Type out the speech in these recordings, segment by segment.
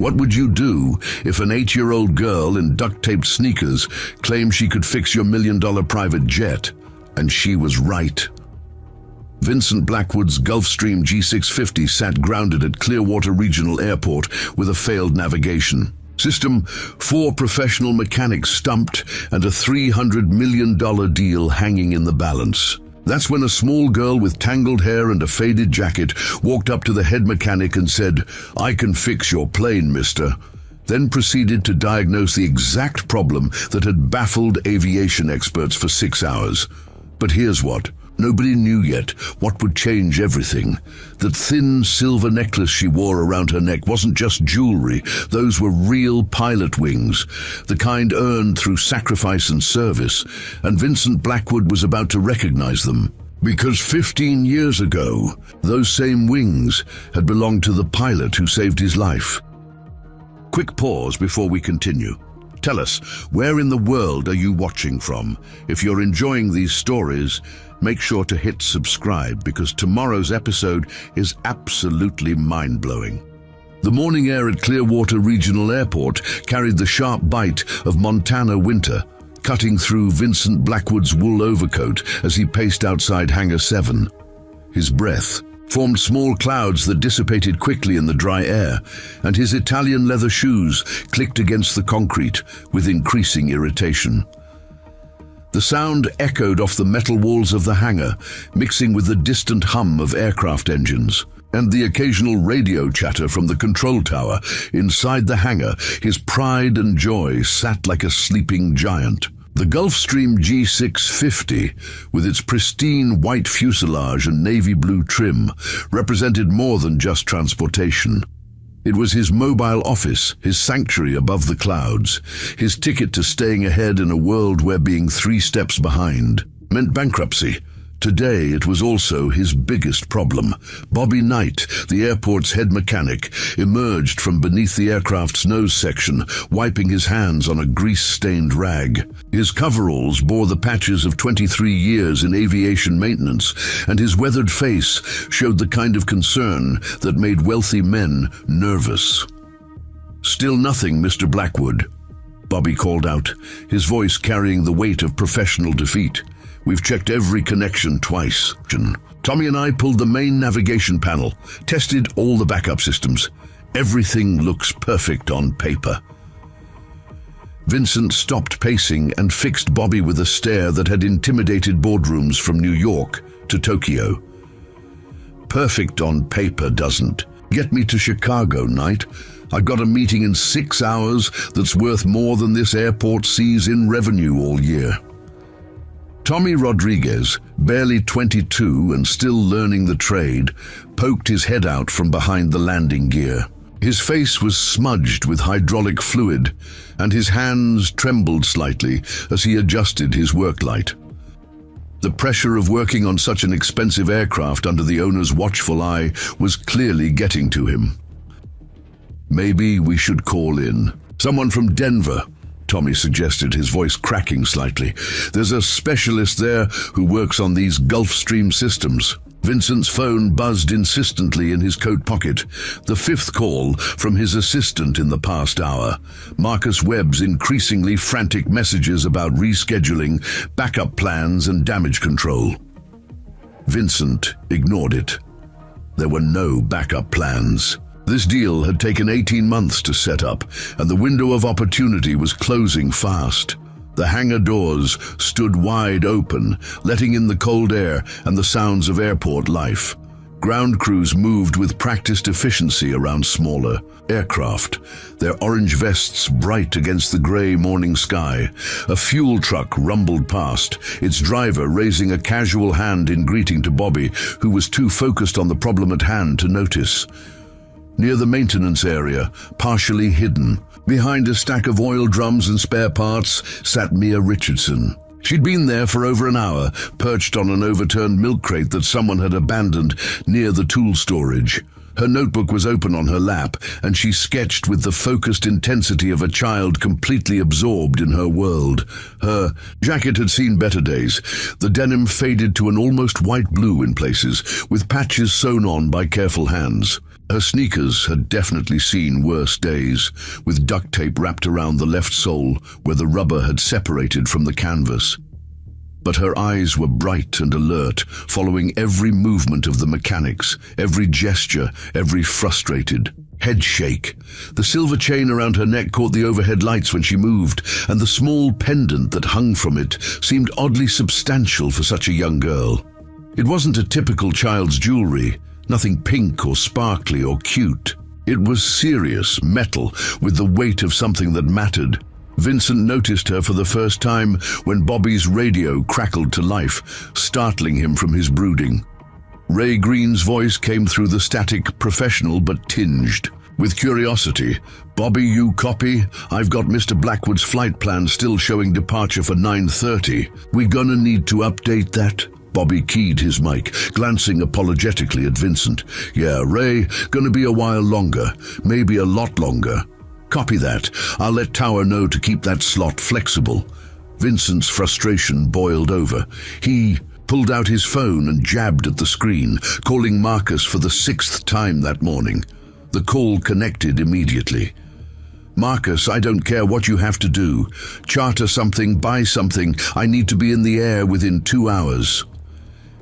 What would you do if an 8-year-old girl in duct-taped sneakers claimed she could fix your $1 million private jet? And she was right. Vincent Blackwood's Gulfstream G650 sat grounded at Clearwater Regional Airport with a failed navigation system, 4 professional mechanics stumped, and a $300 million deal hanging in the balance. That's when a small girl with tangled hair and a faded jacket walked up to the head mechanic and said, "I can fix your plane, mister," then proceeded to diagnose the exact problem that had baffled aviation experts for 6 hours. But here's what. Nobody knew yet what would change everything. That thin silver necklace she wore around her neck wasn't just jewelry. Those were real pilot wings, the kind earned through sacrifice and service, and Vincent Blackwood was about to recognize them. Because 15 years ago, those same wings had belonged to the pilot who saved his life. Quick pause before we continue. Tell us, where in the world are you watching from? If you're enjoying these stories, make sure to hit subscribe because tomorrow's episode is absolutely mind-blowing. The morning air at Clearwater Regional Airport carried the sharp bite of Montana winter, cutting through Vincent Blackwood's wool overcoat as he paced outside Hangar 7. His breath formed small clouds that dissipated quickly in the dry air, and his Italian leather shoes clicked against the concrete with increasing irritation. The sound echoed off the metal walls of the hangar, mixing with the distant hum of aircraft engines, and the occasional radio chatter from the control tower. Inside the hangar, his pride and joy sat like a sleeping giant. The Gulfstream G650, with its pristine white fuselage and navy blue trim, represented more than just transportation. It was his mobile office, his sanctuary above the clouds, his ticket to staying ahead in a world where being 3 steps behind meant bankruptcy. Today it was also his biggest problem. Bobby Knight, the airport's head mechanic, emerged from beneath the aircraft's nose section, wiping his hands on a grease-stained rag. His coveralls bore the patches of 23 years in aviation maintenance, and his weathered face showed the kind of concern that made wealthy men nervous. "Still nothing, Mr. Blackwood," Bobby called out, his voice carrying the weight of professional defeat. "We've checked every connection twice. Tommy and I pulled the main navigation panel, tested all the backup systems. Everything looks perfect on paper." Vincent stopped pacing and fixed Bobby with a stare that had intimidated boardrooms from New York to Tokyo. "Perfect on paper doesn't get me to Chicago, Knight. I've got a meeting in 6 hours that's worth more than this airport sees in revenue all year." Tommy Rodriguez, barely 22 and still learning the trade, poked his head out from behind the landing gear. His face was smudged with hydraulic fluid, and his hands trembled slightly as he adjusted his work light. The pressure of working on such an expensive aircraft under the owner's watchful eye was clearly getting to him. "Maybe we should call in someone from Denver," Tommy suggested, his voice cracking slightly. "There's a specialist there who works on these Gulfstream systems." Vincent's phone buzzed insistently in his coat pocket, the 5th call from his assistant in the past hour, Marcus Webb's increasingly frantic messages about rescheduling, backup plans, and damage control. Vincent ignored it. There were no backup plans. This deal had taken 18 months to set up, and the window of opportunity was closing fast. The hangar doors stood wide open, letting in the cold air and the sounds of airport life. Ground crews moved with practiced efficiency around smaller aircraft, their orange vests bright against the gray morning sky. A fuel truck rumbled past, its driver raising a casual hand in greeting to Bobby, who was too focused on the problem at hand to notice. Near the maintenance area, partially hidden, behind a stack of oil drums and spare parts, sat Mia Richardson. She'd been there for over an hour, perched on an overturned milk crate that someone had abandoned near the tool storage. Her notebook was open on her lap, and she sketched with the focused intensity of a child completely absorbed in her world. Her jacket had seen better days. The denim faded to an almost white blue in places, with patches sewn on by careful hands. Her sneakers had definitely seen worse days, with duct tape wrapped around the left sole where the rubber had separated from the canvas. But her eyes were bright and alert, following every movement of the mechanics, every gesture, every frustrated head shake. The silver chain around her neck caught the overhead lights when she moved, and the small pendant that hung from it seemed oddly substantial for such a young girl. It wasn't a typical child's jewelry, nothing pink or sparkly or cute. It was serious, metal, with the weight of something that mattered. Vincent noticed her for the first time when Bobby's radio crackled to life, startling him from his brooding. Ray Green's voice came through the static, professional but tinged with curiosity. "Bobby, you copy? I've got Mr. Blackwood's flight plan still showing departure for 9:30. We gonna need to update that?" Bobby keyed his mic, glancing apologetically at Vincent. "Yeah, Ray, gonna be a while longer, maybe a lot longer." "Copy that. I'll let Tower know to keep that slot flexible." Vincent's frustration boiled over. He pulled out his phone and jabbed at the screen, calling Marcus for the 6th time that morning. The call connected immediately. "Marcus, I don't care what you have to do. Charter something, buy something. I need to be in the air within 2 hours.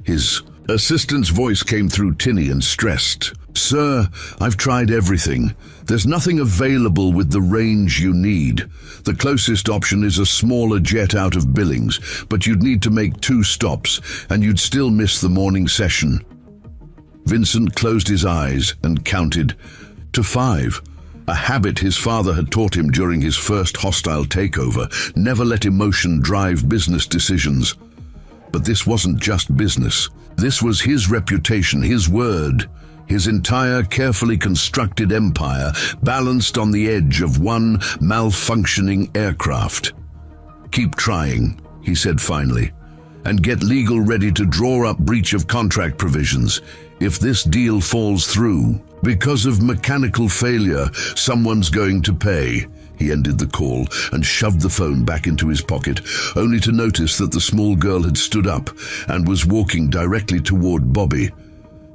His assistant's voice came through tinny and stressed. "Sir, I've tried everything. There's nothing available with the range you need. The closest option is a smaller jet out of Billings, but you'd need to make 2 stops, and you'd still miss the morning session." Vincent closed his eyes and counted to 5. A habit his father had taught him during his first hostile takeover: never let emotion drive business decisions. But this wasn't just business. This was his reputation, his word. His entire carefully constructed empire balanced on the edge of one malfunctioning aircraft. "Keep trying," he said finally, "and get legal ready to draw up breach of contract provisions. If this deal falls through, because of mechanical failure, someone's going to pay." He ended the call and shoved the phone back into his pocket, only to notice that the small girl had stood up and was walking directly toward Bobby.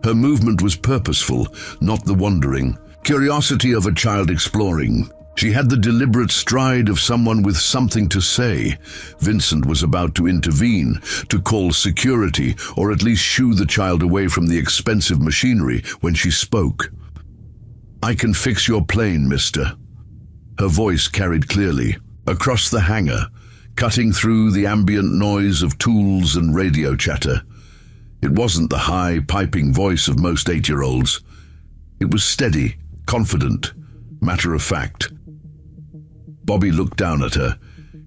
Her movement was purposeful, not the wandering curiosity of a child exploring. She had the deliberate stride of someone with something to say. Vincent was about to intervene, to call security, or at least shoo the child away from the expensive machinery, when she spoke. "I can fix your plane, mister." Her voice carried clearly across the hangar, cutting through the ambient noise of tools and radio chatter. It wasn't the high, piping voice of most 8-year-olds. It was steady, confident, matter-of-fact. Bobby looked down at her,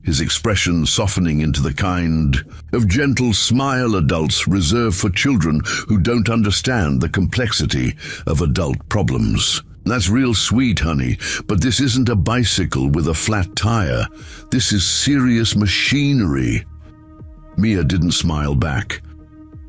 his expression softening into the kind of gentle smile adults reserve for children who don't understand the complexity of adult problems. "That's real sweet, honey, but this isn't a bicycle with a flat tire. This is serious machinery." Mia didn't smile back.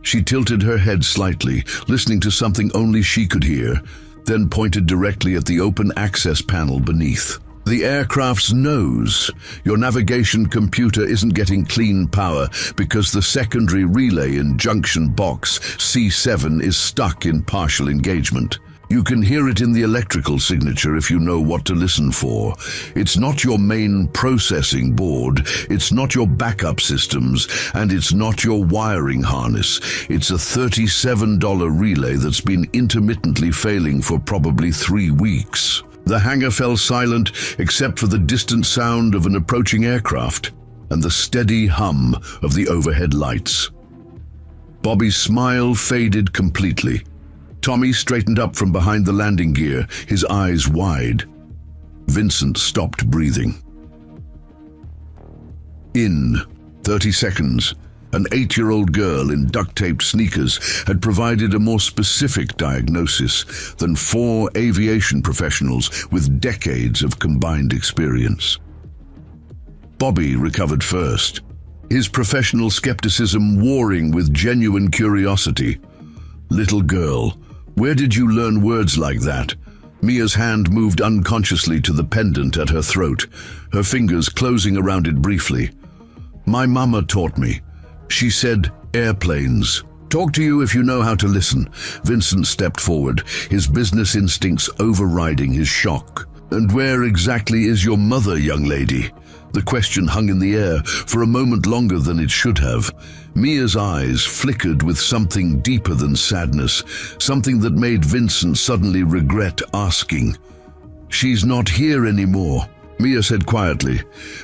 She tilted her head slightly, listening to something only she could hear, then pointed directly at the open access panel beneath. "The aircraft's nose. Your navigation computer isn't getting clean power because the secondary relay in junction box C7 is stuck in partial engagement. You can hear it in the electrical signature if you know what to listen for. It's not your main processing board, it's not your backup systems, and it's not your wiring harness. It's a $37 relay that's been intermittently failing for probably 3 weeks." The hangar fell silent except for the distant sound of an approaching aircraft and the steady hum of the overhead lights. Bobby's smile faded completely. Tommy straightened up from behind the landing gear, his eyes wide. Vincent stopped breathing. In 30 seconds, an 8-year-old girl in duct-taped sneakers had provided a more specific diagnosis than 4 aviation professionals with decades of combined experience. Bobby recovered first, his professional skepticism warring with genuine curiosity. "Little girl, where did you learn words like that?" Mia's hand moved unconsciously to the pendant at her throat, her fingers closing around it briefly. "My mama taught me. She said airplanes." Talk to you if you know how to listen. Vincent stepped forward, his business instincts overriding his shock. And where exactly is your mother, young lady? The question hung in the air for a moment longer than it should have. Mia's eyes flickered with something deeper than sadness, something that made Vincent suddenly regret asking. She's not here anymore, Mia said quietly,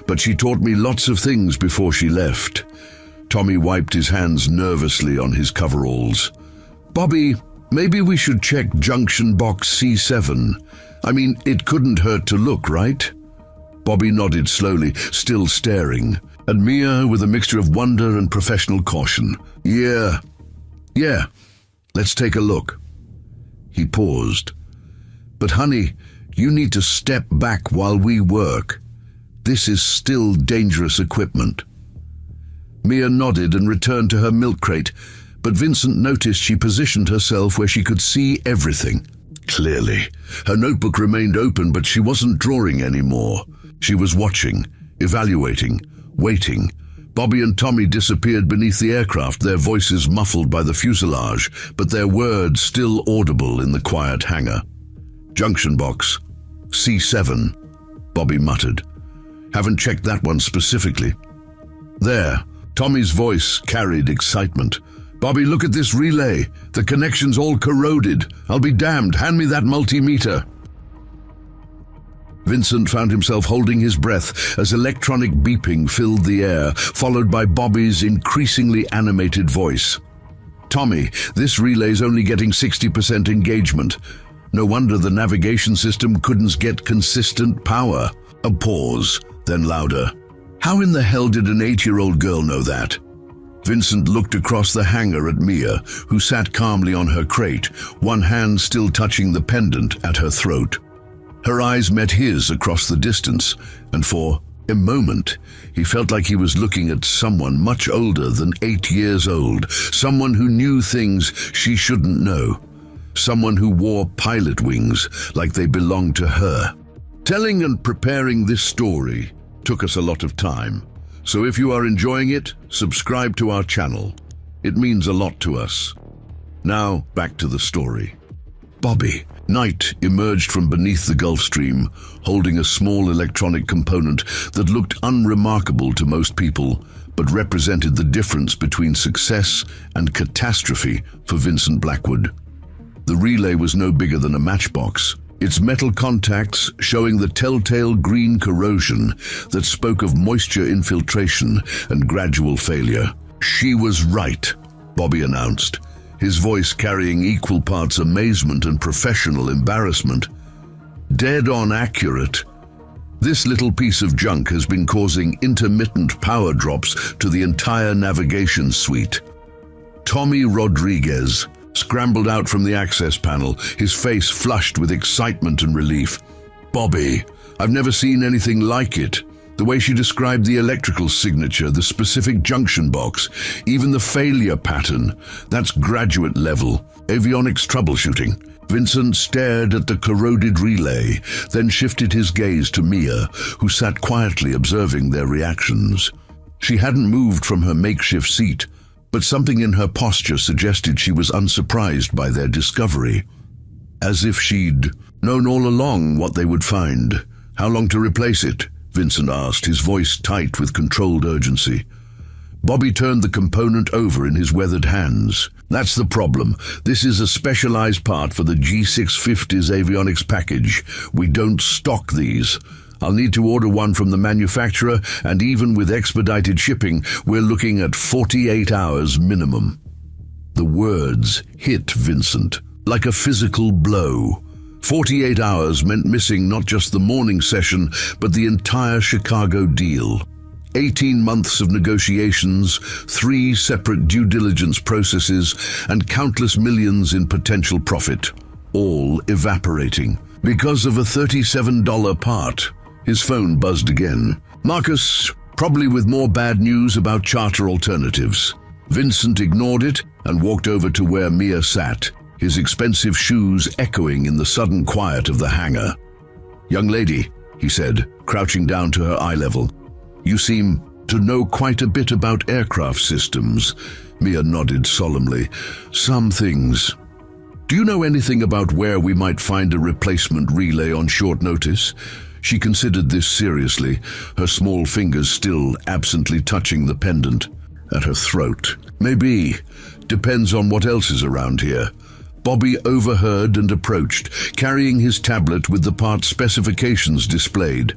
but she taught me lots of things before she left. Tommy wiped his hands nervously on his coveralls. Bobby, maybe we should check junction box C7. I mean, it couldn't hurt to look, right? Bobby nodded slowly, still staring, at Mia with a mixture of wonder and professional caution. Yeah, let's take a look. He paused. But honey, you need to step back while we work. This is still dangerous equipment. Mia nodded and returned to her milk crate, but Vincent noticed she positioned herself where she could see everything. Clearly, her notebook remained open, but she wasn't drawing anymore. She was watching, evaluating, waiting. Bobby and Tommy disappeared beneath the aircraft, their voices muffled by the fuselage, but their words still audible in the quiet hangar. Junction box, C7, Bobby muttered. Haven't checked that one specifically. There, Tommy's voice carried excitement. Bobby, look at this relay. The connection's all corroded. I'll be damned. Hand me that multimeter. Vincent found himself holding his breath as electronic beeping filled the air, followed by Bobby's increasingly animated voice. Tommy, this relay's only getting 60% engagement. No wonder the navigation system couldn't get consistent power. A pause, then louder. How in the hell did an 8-year-old girl know that? Vincent looked across the hangar at Mia, who sat calmly on her crate, one hand still touching the pendant at her throat. Her eyes met his across the distance, and for a moment, he felt like he was looking at someone much older than 8 years old, someone who knew things she shouldn't know, someone who wore pilot wings like they belonged to her. Telling and preparing this story took us a lot of time, so if you are enjoying it, subscribe to our channel. It means a lot to us. Now, back to the story. Bobby. Night emerged from beneath the Gulf Stream, holding a small electronic component that looked unremarkable to most people, but represented the difference between success and catastrophe for Vincent Blackwood. The relay was no bigger than a matchbox, its metal contacts showing the telltale green corrosion that spoke of moisture infiltration and gradual failure. She was right, Bobby announced, his voice carrying equal parts amazement and professional embarrassment. Dead-on accurate. This little piece of junk has been causing intermittent power drops to the entire navigation suite. Tommy Rodriguez scrambled out from the access panel, his face flushed with excitement and relief. Bobby, I've never seen anything like it. The way she described the electrical signature, the specific junction box, even the failure pattern, that's graduate level, avionics troubleshooting. Vincent stared at the corroded relay, then shifted his gaze to Mia, who sat quietly observing their reactions. She hadn't moved from her makeshift seat, but something in her posture suggested she was unsurprised by their discovery. As if she'd known all along what they would find. How long to replace it? Vincent asked, his voice tight with controlled urgency. Bobby turned the component over in his weathered hands. That's the problem. This is a specialized part for the G650's avionics package. We don't stock these. I'll need to order one from the manufacturer, and even with expedited shipping, we're looking at 48 hours minimum. The words hit Vincent like a physical blow. 48 hours meant missing not just the morning session, but the entire Chicago deal. 18 months of negotiations, 3 separate due diligence processes, and countless millions in potential profit, all evaporating. Because of a $37 part. His phone buzzed again. Marcus, probably with more bad news about charter alternatives. Vincent ignored it and walked over to where Mia sat, his expensive shoes echoing in the sudden quiet of the hangar. Young lady, he said, crouching down to her eye level, you seem To know quite a bit about aircraft systems. Mia nodded solemnly. Some things. Do you know anything about where we might find a replacement relay on short notice? She considered this seriously, her small fingers still absently touching the pendant at her throat. Maybe. Depends on what else is around here. Bobby overheard and approached, carrying his tablet with the part specifications displayed.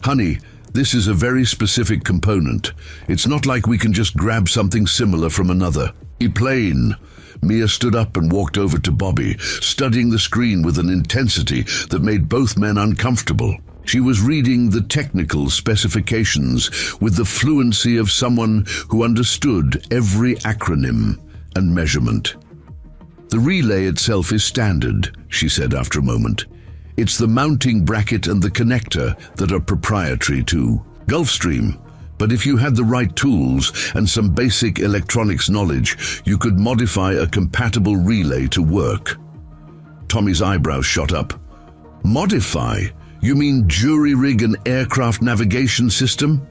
Honey, this is a very specific component. It's not like we can just grab something similar from another. E-plane. Mia stood up and walked over to Bobby, studying the screen with an intensity that made both men uncomfortable. She was reading the technical specifications with the fluency of someone who understood every acronym and measurement. The relay itself is standard, she said after a moment. It's the mounting bracket and the connector that are proprietary to Gulfstream. But if you had the right tools and some basic electronics knowledge, you could modify a compatible relay to work. Tommy's eyebrows shot up. Modify? You mean jury-rig an aircraft navigation system?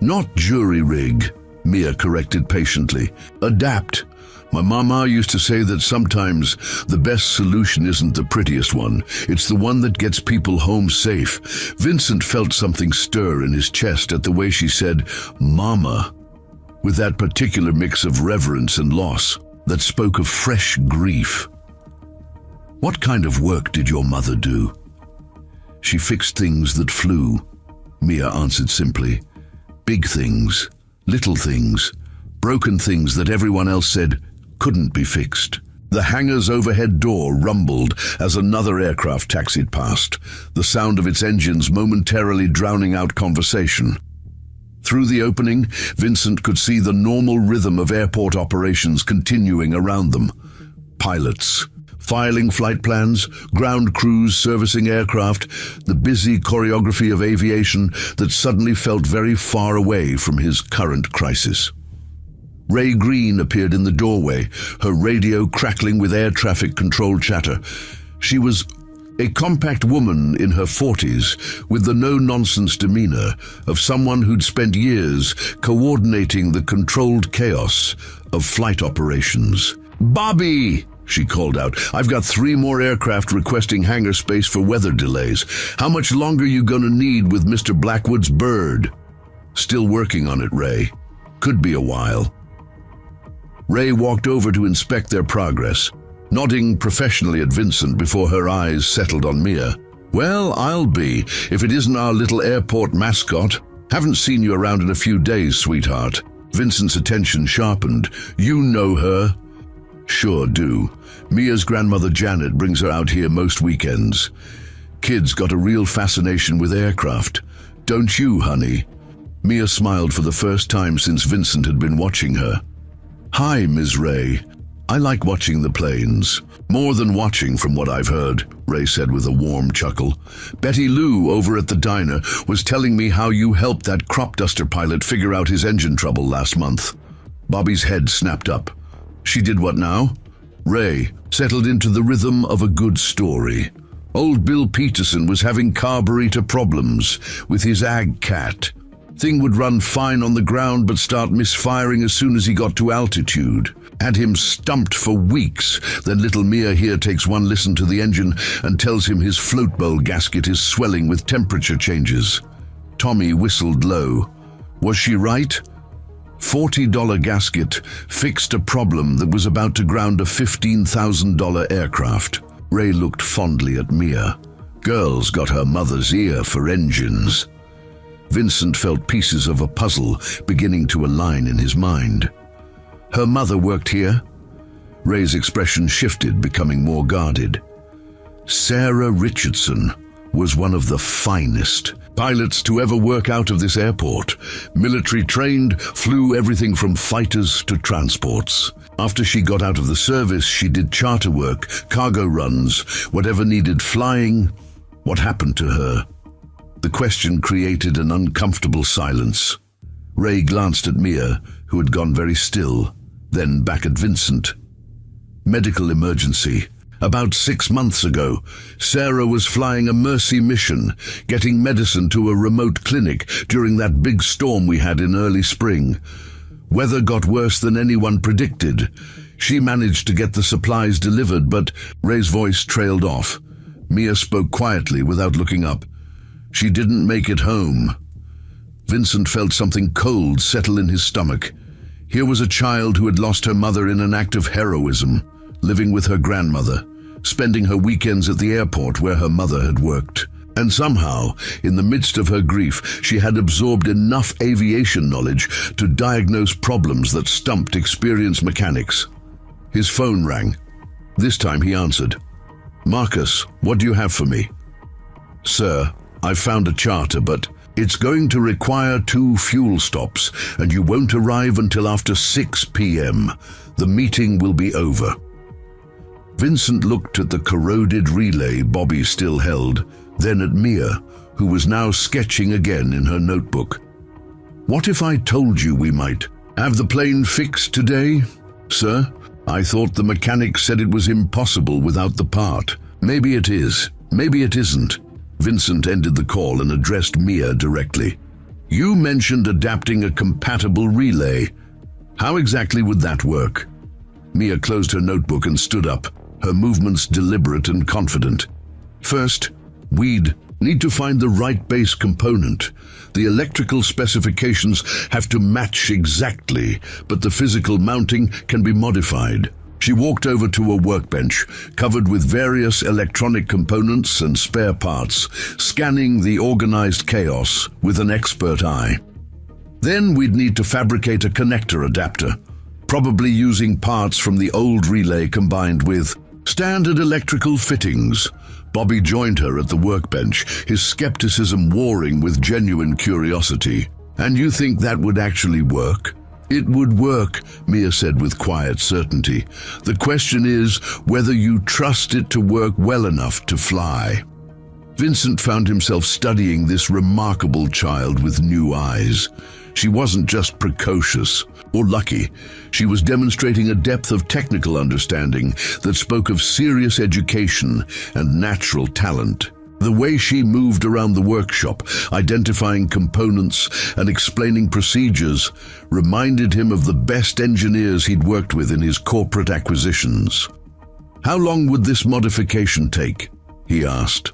Not jury-rig, Mia corrected patiently. Adapt. My mama used to say that sometimes the best solution isn't the prettiest one. It's the one that gets people home safe. Vincent felt something stir in his chest at the way she said, Mama, with that particular mix of reverence and loss that spoke of fresh grief. What kind of work did your mother do? She fixed things that flew, Mia answered simply. Big things, little things, broken things that everyone else said couldn't be fixed. The hangar's overhead door rumbled as another aircraft taxied past, the sound of its engines momentarily drowning out conversation. Through the opening, Vincent could see the normal rhythm of airport operations continuing around them. Pilots, filing flight plans, ground crews servicing aircraft, the busy choreography of aviation that suddenly felt very far away from his current crisis. Ray Green appeared in the doorway, her radio crackling with air traffic control chatter. She was a compact woman in her 40s, with the no-nonsense demeanor of someone who'd spent years coordinating the controlled chaos of flight operations. Bobby, she called out, I've got 3 more aircraft requesting hangar space for weather delays. How much longer you gonna need with Mr. Blackwood's bird? Still working on it, Ray. Could be a while. Ray walked over to inspect their progress, nodding professionally at Vincent before her eyes settled on Mia. Well, I'll be, if it isn't our little airport mascot. Haven't seen you around in a few days, sweetheart. Vincent's attention sharpened. You know her? Sure do. Mia's grandmother Janet brings her out here most weekends. Kid's got a real fascination with aircraft. Don't you, honey? Mia smiled for the first time since Vincent had been watching her. Hi, Ms. Ray. I like watching the planes. More than watching, from what I've heard, Ray said with a warm chuckle. Betty Lou over at the diner was telling me how you helped that crop duster pilot figure out his engine trouble last month. Bobby's head snapped up. She did what now? Ray settled into the rhythm of a good story. Old Bill Peterson was having carburetor problems with his ag cat. Thing would run fine on the ground but start misfiring as soon as he got to altitude. Had him stumped for weeks. Then little Mia here takes one listen to the engine and tells him his float bowl gasket is swelling with temperature changes. Tommy whistled low. Was she right? $40 gasket fixed a problem that was about to ground a $15,000 aircraft. Ray looked fondly at Mia. Girl's got her mother's ear for engines. Vincent felt pieces of a puzzle beginning to align in his mind. Her mother worked here? Ray's expression shifted, becoming more guarded. Sarah Richardson was one of the finest pilots to ever work out of this airport. Military trained, flew everything from fighters to transports. After she got out of the service, she did charter work, cargo runs, whatever needed flying. What happened to her? The question created an uncomfortable silence. Ray glanced at Mia, who had gone very still, then back at Vincent. Medical emergency. About 6 months ago, Sarah was flying a mercy mission, getting medicine to a remote clinic during that big storm we had in early spring. Weather got worse than anyone predicted. She managed to get the supplies delivered, but Ray's voice trailed off. Mia spoke quietly without looking up. She didn't make it home. Vincent felt something cold settle in his stomach. Here was a child who had lost her mother in an act of heroism, living with her grandmother, spending her weekends at the airport where her mother had worked. And somehow, in the midst of her grief, she had absorbed enough aviation knowledge to diagnose problems that stumped experienced mechanics. His phone rang. This time he answered. "Marcus, what do you have for me?" "Sir, I've found a charter, but it's going to require 2 fuel stops, and you won't arrive until after 6 p.m. The meeting will be over." Vincent looked at the corroded relay Bobby still held, then at Mia, who was now sketching again in her notebook. "What if I told you we might have the plane fixed today, sir? I thought the mechanic said it was impossible without the part. Maybe it is, maybe it isn't." Vincent ended the call and addressed Mia directly. "You mentioned adapting a compatible relay. How exactly would that work?" Mia closed her notebook and stood up, her movements deliberate and confident. "First, we'd need to find the right base component. The electrical specifications have to match exactly, but the physical mounting can be modified." She walked over to a workbench, covered with various electronic components and spare parts, scanning the organized chaos with an expert eye. "Then we'd need to fabricate a connector adapter, probably using parts from the old relay combined with standard electrical fittings." Bobby joined her at the workbench, his skepticism warring with genuine curiosity. "And you think that would actually work?" "It would work," Mia said with quiet certainty. "The question is whether you trust it to work well enough to fly." Vincent found himself studying this remarkable child with new eyes. She wasn't just precocious or lucky. She was demonstrating a depth of technical understanding that spoke of serious education and natural talent. The way she moved around the workshop, identifying components and explaining procedures, reminded him of the best engineers he'd worked with in his corporate acquisitions. "How long would this modification take?" he asked.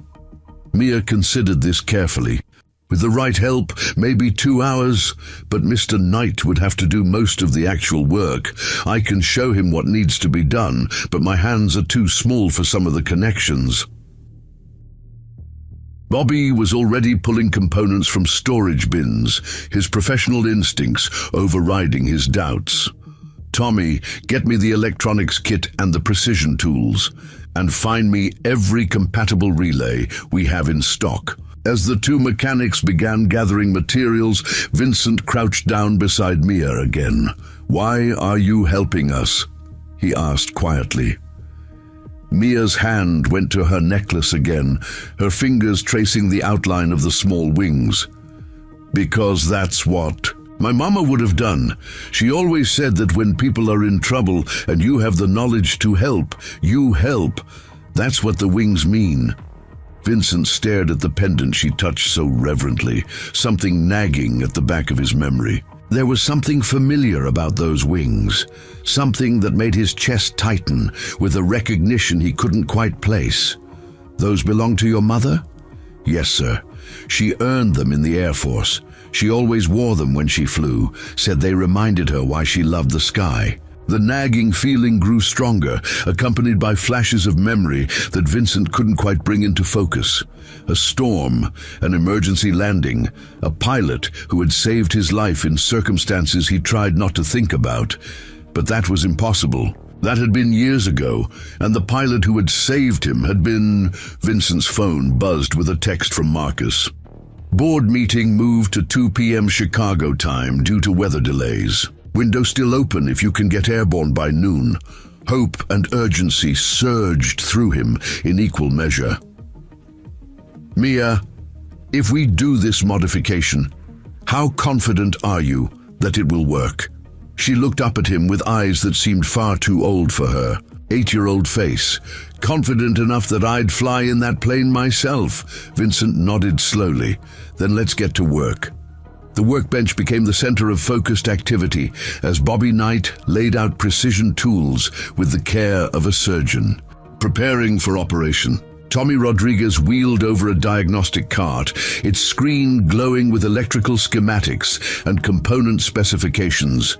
Mia considered this carefully. "With the right help, maybe 2 hours, but Mr. Knight would have to do most of the actual work. I can show him what needs to be done, but my hands are too small for some of the connections." Bobby was already pulling components from storage bins, his professional instincts overriding his doubts. "Tommy, get me the electronics kit and the precision tools, and find me every compatible relay we have in stock." As the 2 mechanics began gathering materials, Vincent crouched down beside Mia again. "Why are you helping us?" he asked quietly. Mia's hand went to her necklace again, her fingers tracing the outline of the small wings. "Because that's what my mama would have done. She always said that when people are in trouble and you have the knowledge to help, you help. That's what the wings mean." Vincent stared at the pendant she touched so reverently, something nagging at the back of his memory. There was something familiar about those wings, something that made his chest tighten with a recognition he couldn't quite place. "Those belong to your mother?" "Yes, sir. She earned them in the Air Force. She always wore them when she flew, said they reminded her why she loved the sky." The nagging feeling grew stronger, accompanied by flashes of memory that Vincent couldn't quite bring into focus. A storm, an emergency landing, a pilot who had saved his life in circumstances he tried not to think about. But that was impossible. That had been years ago, and the pilot who had saved him had been... Vincent's phone buzzed with a text from Marcus. Board meeting moved to 2 p.m. Chicago time due to weather delays. Window still open if you can get airborne by noon. Hope and urgency surged through him in equal measure. "Mia, if we do this modification, how confident are you that it will work?" She looked up at him with eyes that seemed far too old for her. 8-year-old face. Confident enough that I'd fly in that plane myself. Vincent nodded slowly. Then let's get to work. The workbench became the center of focused activity as Bobby Knight laid out precision tools with the care of a surgeon. Preparing for operation, Tommy Rodriguez wheeled over a diagnostic cart, its screen glowing with electrical schematics and component specifications.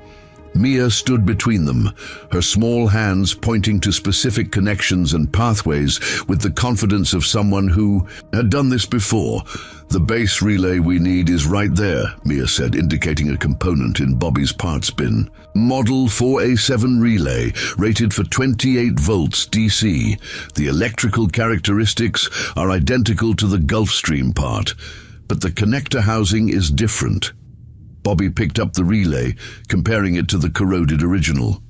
Mia stood between them, her small hands pointing to specific connections and pathways with the confidence of someone who had done this before. "The base relay we need is right there," Mia said, indicating a component in Bobby's parts bin. "Model 4A7 relay, rated for 28 volts DC. The electrical characteristics are identical to the Gulfstream part, but the connector housing is different." Bobby picked up the relay, comparing it to the corroded original.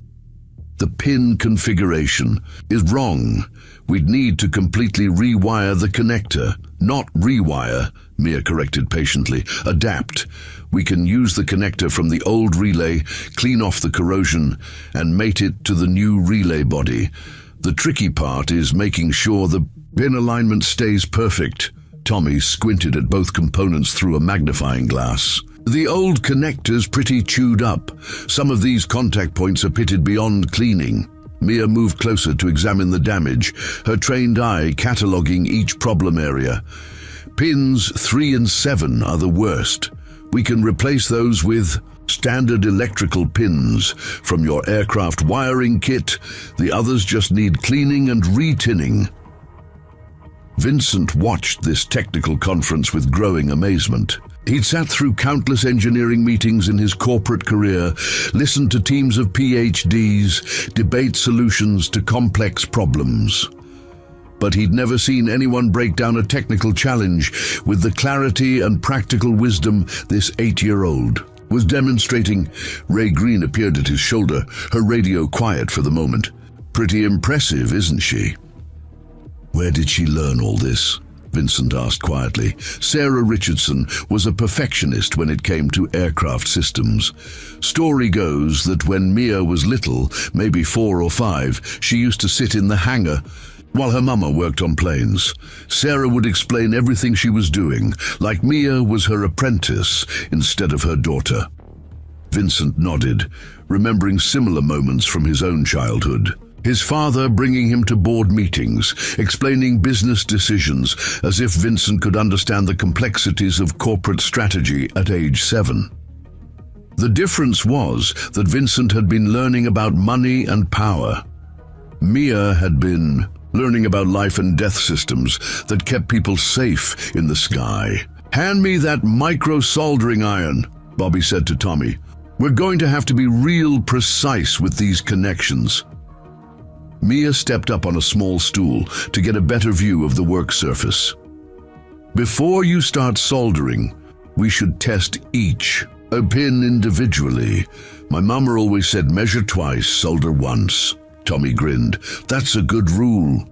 "The pin configuration is wrong. We'd need to completely rewire the connector." "Not rewire," Mia corrected patiently. "Adapt. We can use the connector from the old relay, clean off the corrosion, and mate it to the new relay body. The tricky part is making sure the pin alignment stays perfect." Tommy squinted at both components through a magnifying glass. "The old connector's pretty chewed up. Some of these contact points are pitted beyond cleaning." Mia moved closer to examine the damage, her trained eye cataloging each problem area. "Pins 3 and 7 are the worst. We can replace those with standard electrical pins from your aircraft wiring kit. The others just need cleaning and retinning." Vincent watched this technical conference with growing amazement. He'd sat through countless engineering meetings in his corporate career, listened to teams of PhDs debate solutions to complex problems. But he'd never seen anyone break down a technical challenge with the clarity and practical wisdom this 8-year-old was demonstrating. Ray Green appeared at his shoulder, her radio quiet for the moment. "Pretty impressive, isn't she?" "Where did she learn all this?" Vincent asked quietly. Sarah Richardson was a perfectionist when it came to aircraft systems. Story goes that when Mia was little, maybe 4 or 5, she used to sit in the hangar while her mama worked on planes. Sarah would explain everything she was doing, like Mia was her apprentice instead of her daughter. Vincent nodded, remembering similar moments from his own childhood. His father bringing him to board meetings, explaining business decisions as if Vincent could understand the complexities of corporate strategy at age 7. The difference was that Vincent had been learning about money and power. Mia had been learning about life and death systems that kept people safe in the sky. "Hand me that micro-soldering iron," Bobby said to Tommy. "We're going to have to be real precise with these connections." Mia stepped up on a small stool to get a better view of the work surface. "Before you start soldering, we should test each a pin individually. My mama always said measure twice, solder once." Tommy grinned. "That's a good rule."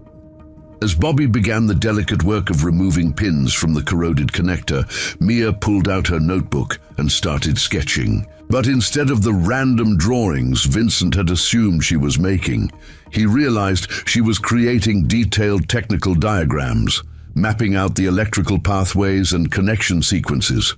As Bobby began the delicate work of removing pins from the corroded connector, Mia pulled out her notebook and started sketching. But instead of the random drawings Vincent had assumed she was making, he realized she was creating detailed technical diagrams, mapping out the electrical pathways and connection sequences.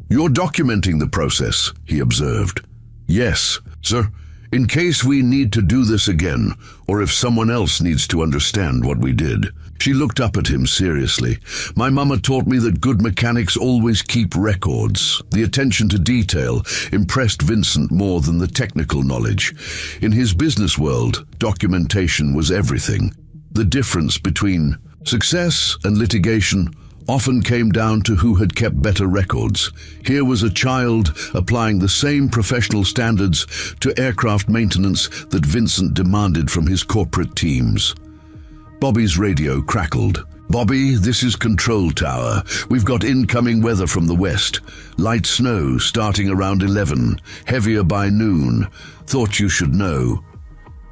"You're documenting the process," he observed. "Yes, sir. In case we need to do this again, or if someone else needs to understand what we did." She looked up at him seriously. "My mama taught me that good mechanics always keep records." The attention to detail impressed Vincent more than the technical knowledge. In his business world, documentation was everything. The difference between success and litigation often came down to who had kept better records. Here was a child applying the same professional standards to aircraft maintenance that Vincent demanded from his corporate teams. Bobby's radio crackled. "Bobby, this is Control Tower. We've got incoming weather from the west. Light snow starting around 11, heavier by noon. Thought you should know."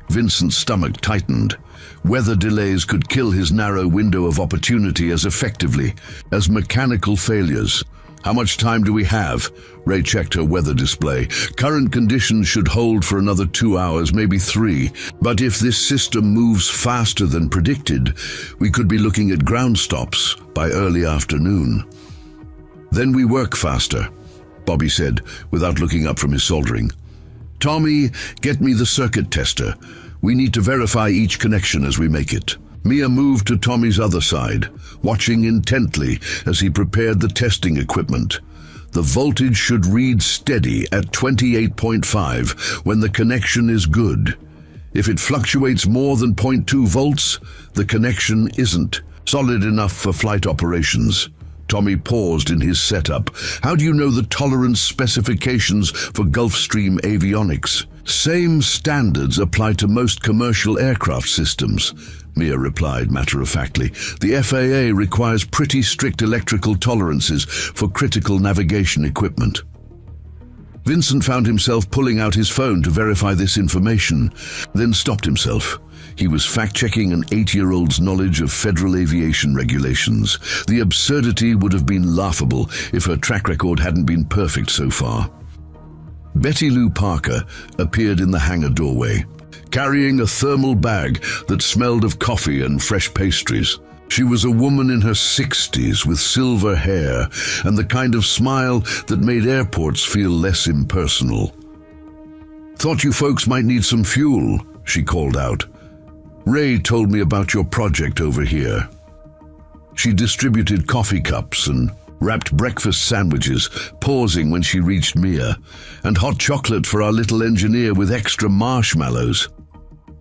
Vincent's stomach tightened. Weather delays could kill his narrow window of opportunity as effectively as mechanical failures. How much time do we have? Ray checked her weather display. Current conditions should hold for another 2 hours, maybe 3. But if this system moves faster than predicted, we could be looking at ground stops by early afternoon. Then we work faster, Bobby said, without looking up from his soldering. Tommy, get me the circuit tester. We need to verify each connection as we make it. Mia moved to Tommy's other side, watching intently as he prepared the testing equipment. The voltage should read steady at 28.5 when the connection is good. If it fluctuates more than 0.2 volts, the connection isn't solid enough for flight operations. Tommy paused in his setup. How do you know the tolerance specifications for Gulfstream avionics? Same standards apply to most commercial aircraft systems, Mia replied matter-of-factly. The FAA requires pretty strict electrical tolerances for critical navigation equipment. Vincent found himself pulling out his phone to verify this information, then stopped himself. He was fact-checking an 8-year-old's knowledge of federal aviation regulations. The absurdity would have been laughable if her track record hadn't been perfect so far. Betty Lou Parker appeared in the hangar doorway, carrying a thermal bag that smelled of coffee and fresh pastries. She was a woman in her 60s with silver hair and the kind of smile that made airports feel less impersonal. "Thought you folks might need some fuel," she called out. "Ray told me about your project over here." She distributed coffee cups and wrapped breakfast sandwiches, pausing when she reached Mia, and hot chocolate for our little engineer with extra marshmallows.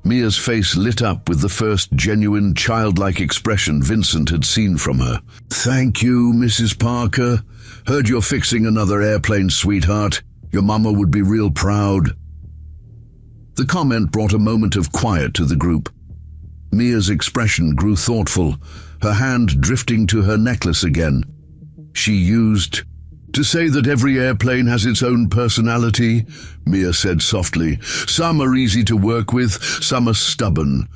Mia's face lit up with the first genuine childlike expression Vincent had seen from her. "Thank you, Mrs. Parker. Heard you're fixing another airplane, sweetheart. Your mama would be real proud." The comment brought a moment of quiet to the group. Mia's expression grew thoughtful, her hand drifting to her necklace again. She used, "To say that every airplane has its own personality," Mia said softly. "Some are easy to work with, some are stubborn.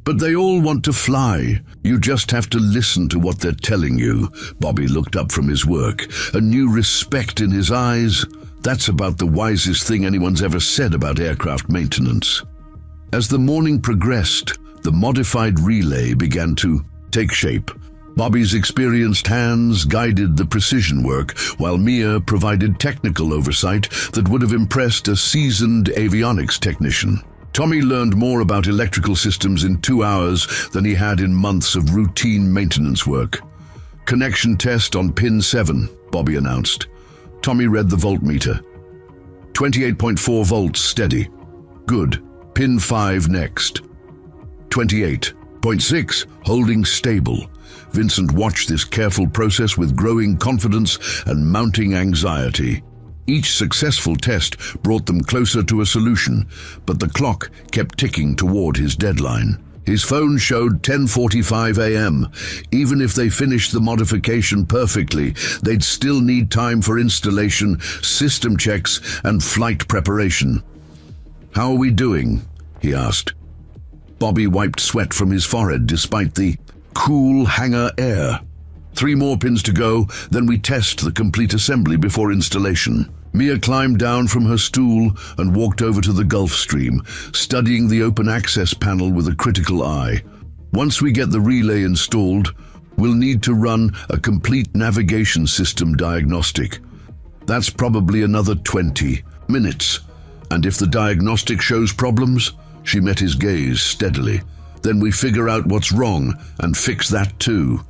But they all want to fly. You just have to listen to what they're telling you." Bobby looked up from his work, a new respect in his eyes. That's about the wisest thing anyone's ever said about aircraft maintenance. As the morning progressed, the modified relay began to take shape. Bobby's experienced hands guided the precision work, while Mia provided technical oversight that would have impressed a seasoned avionics technician. Tommy learned more about electrical systems in 2 hours than he had in months of routine maintenance work. "Connection test on pin 7, Bobby announced. Tommy read the voltmeter. 28.4 volts steady. Good. Pin 5 next. 28.6, holding stable. Vincent watched this careful process with growing confidence and mounting anxiety. Each successful test brought them closer to a solution, but the clock kept ticking toward his deadline. His phone showed 10:45 a.m. Even if they finished the modification perfectly, they'd still need time for installation, system checks, and flight preparation. "How are we doing?" he asked. Bobby wiped sweat from his forehead despite the cool hangar air. 3 more pins to go, then we test the complete assembly before installation. Mia climbed down from her stool and walked over to the Gulfstream, studying the open access panel with a critical eye. "Once we get the relay installed, we'll need to run a complete navigation system diagnostic. That's probably another 20 minutes. And if the diagnostic shows problems," she met his gaze steadily, "then we figure out what's wrong and fix that too."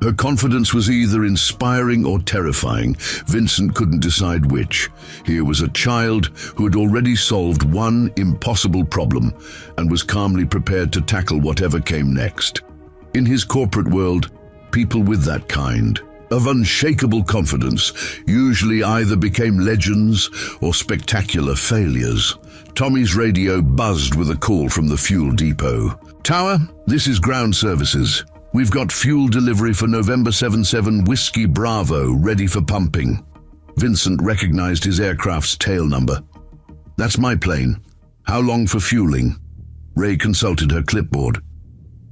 Her confidence was either inspiring or terrifying. Vincent couldn't decide which. Here was a child who had already solved one impossible problem and was calmly prepared to tackle whatever came next. In his corporate world, people with that kind of unshakable confidence usually either became legends or spectacular failures. Tommy's radio buzzed with a call from the fuel depot. "Tower, this is ground services. We've got fuel delivery for November 77 Whiskey Bravo ready for pumping." Vincent recognized his aircraft's tail number. "That's my plane. How long for fueling?" Ray consulted her clipboard.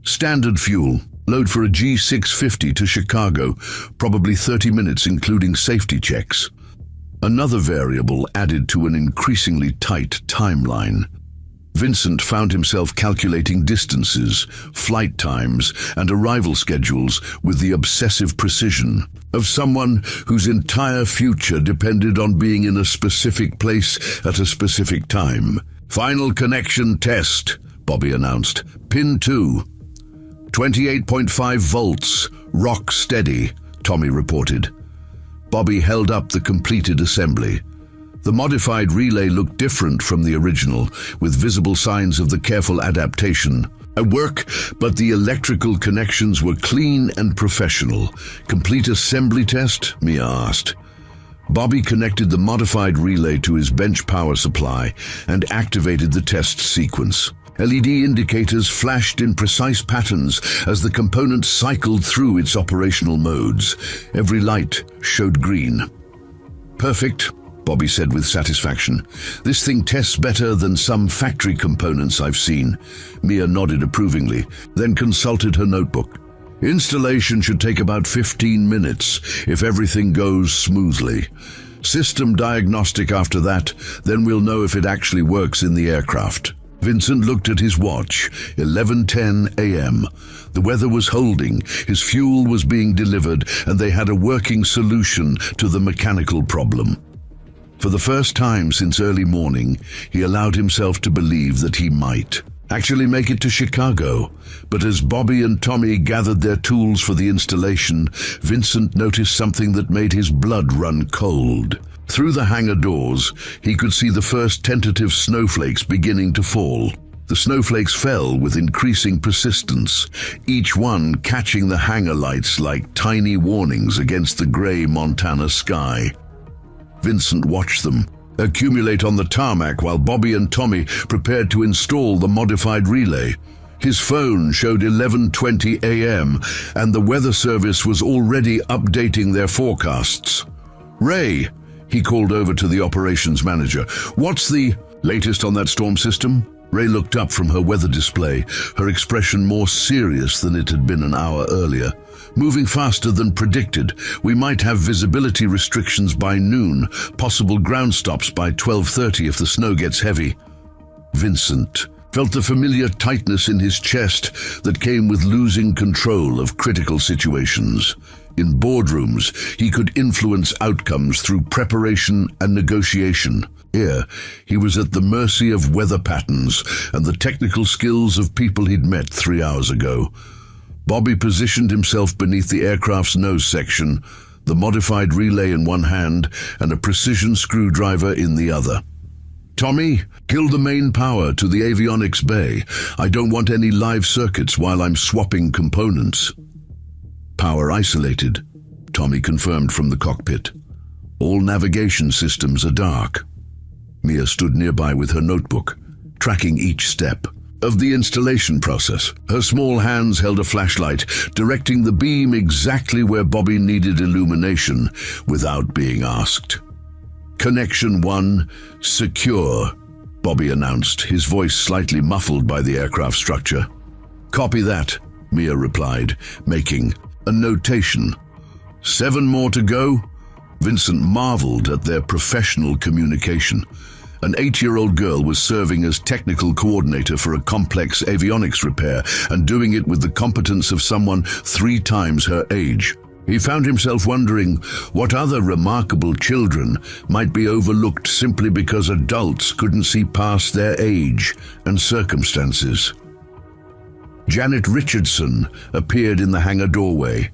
"Standard fuel, Load for a G650 to Chicago, probably 30 minutes including safety checks. Another variable added to an increasingly tight timeline. Vincent found himself calculating distances, flight times, and arrival schedules with the obsessive precision of someone whose entire future depended on being in a specific place at a specific time. Final connection test, Bobby announced. Pin 2. 28.5 volts, rock steady, Tommy reported. Bobby held up the completed assembly. The modified relay looked different from the original, with visible signs of the careful adaptation at work, but the electrical connections were clean and professional. Complete assembly test? Mia asked. Bobby connected the modified relay to his bench power supply and activated the test sequence. LED indicators flashed in precise patterns as the component cycled through its operational modes. Every light showed green. Perfect, Bobby said with satisfaction. This thing tests better than some factory components I've seen. Mia nodded approvingly, then consulted her notebook. Installation should take about 15 minutes if everything goes smoothly. System diagnostic after that, then we'll know if it actually works in the aircraft. Vincent looked at his watch, 11:10 a.m. The weather was holding, his fuel was being delivered, and they had a working solution to the mechanical problem. For the first time since early morning, he allowed himself to believe that he might actually make it to Chicago. But as Bobby and Tommy gathered their tools for the installation, Vincent noticed something that made his blood run cold. Through the hangar doors, he could see the first tentative snowflakes beginning to fall. The snowflakes fell with increasing persistence, each one catching the hangar lights like tiny warnings against the gray Montana sky. Vincent watched them accumulate on the tarmac while Bobby and Tommy prepared to install the modified relay. His phone showed 11:20 a.m. and the weather service was already updating their forecasts. "Ray," he called over to the operations manager, "what's the latest on that storm system?" Ray looked up from her weather display, her expression more serious than it had been an hour earlier. "Moving faster than predicted. We might have visibility restrictions by noon, possible ground stops by 12:30 if the snow gets heavy." Vincent felt the familiar tightness in his chest that came with losing control of critical situations. In boardrooms, he could influence outcomes through preparation and negotiation. Here, he was at the mercy of weather patterns and the technical skills of people he'd met 3 hours ago. Bobby positioned himself beneath the aircraft's nose section, the modified relay in one hand and a precision screwdriver in the other. "Tommy, kill the main power to the avionics bay. I don't want any live circuits while I'm swapping components." "Power isolated," Tommy confirmed from the cockpit. "All navigation systems are dark." Mia stood nearby with her notebook, tracking each step of the installation process. Her small hands held a flashlight, directing the beam exactly where Bobby needed illumination without being asked. "Connection 1, secure," Bobby announced, his voice slightly muffled by the aircraft structure. "Copy that," Mia replied, making a notation. 7 more to go? Vincent marveled at their professional communication. An 8-year-old girl was serving as technical coordinator for a complex avionics repair and doing it with the competence of someone 3 times her age. He found himself wondering what other remarkable children might be overlooked simply because adults couldn't see past their age and circumstances. Janet Richardson appeared in the hangar doorway,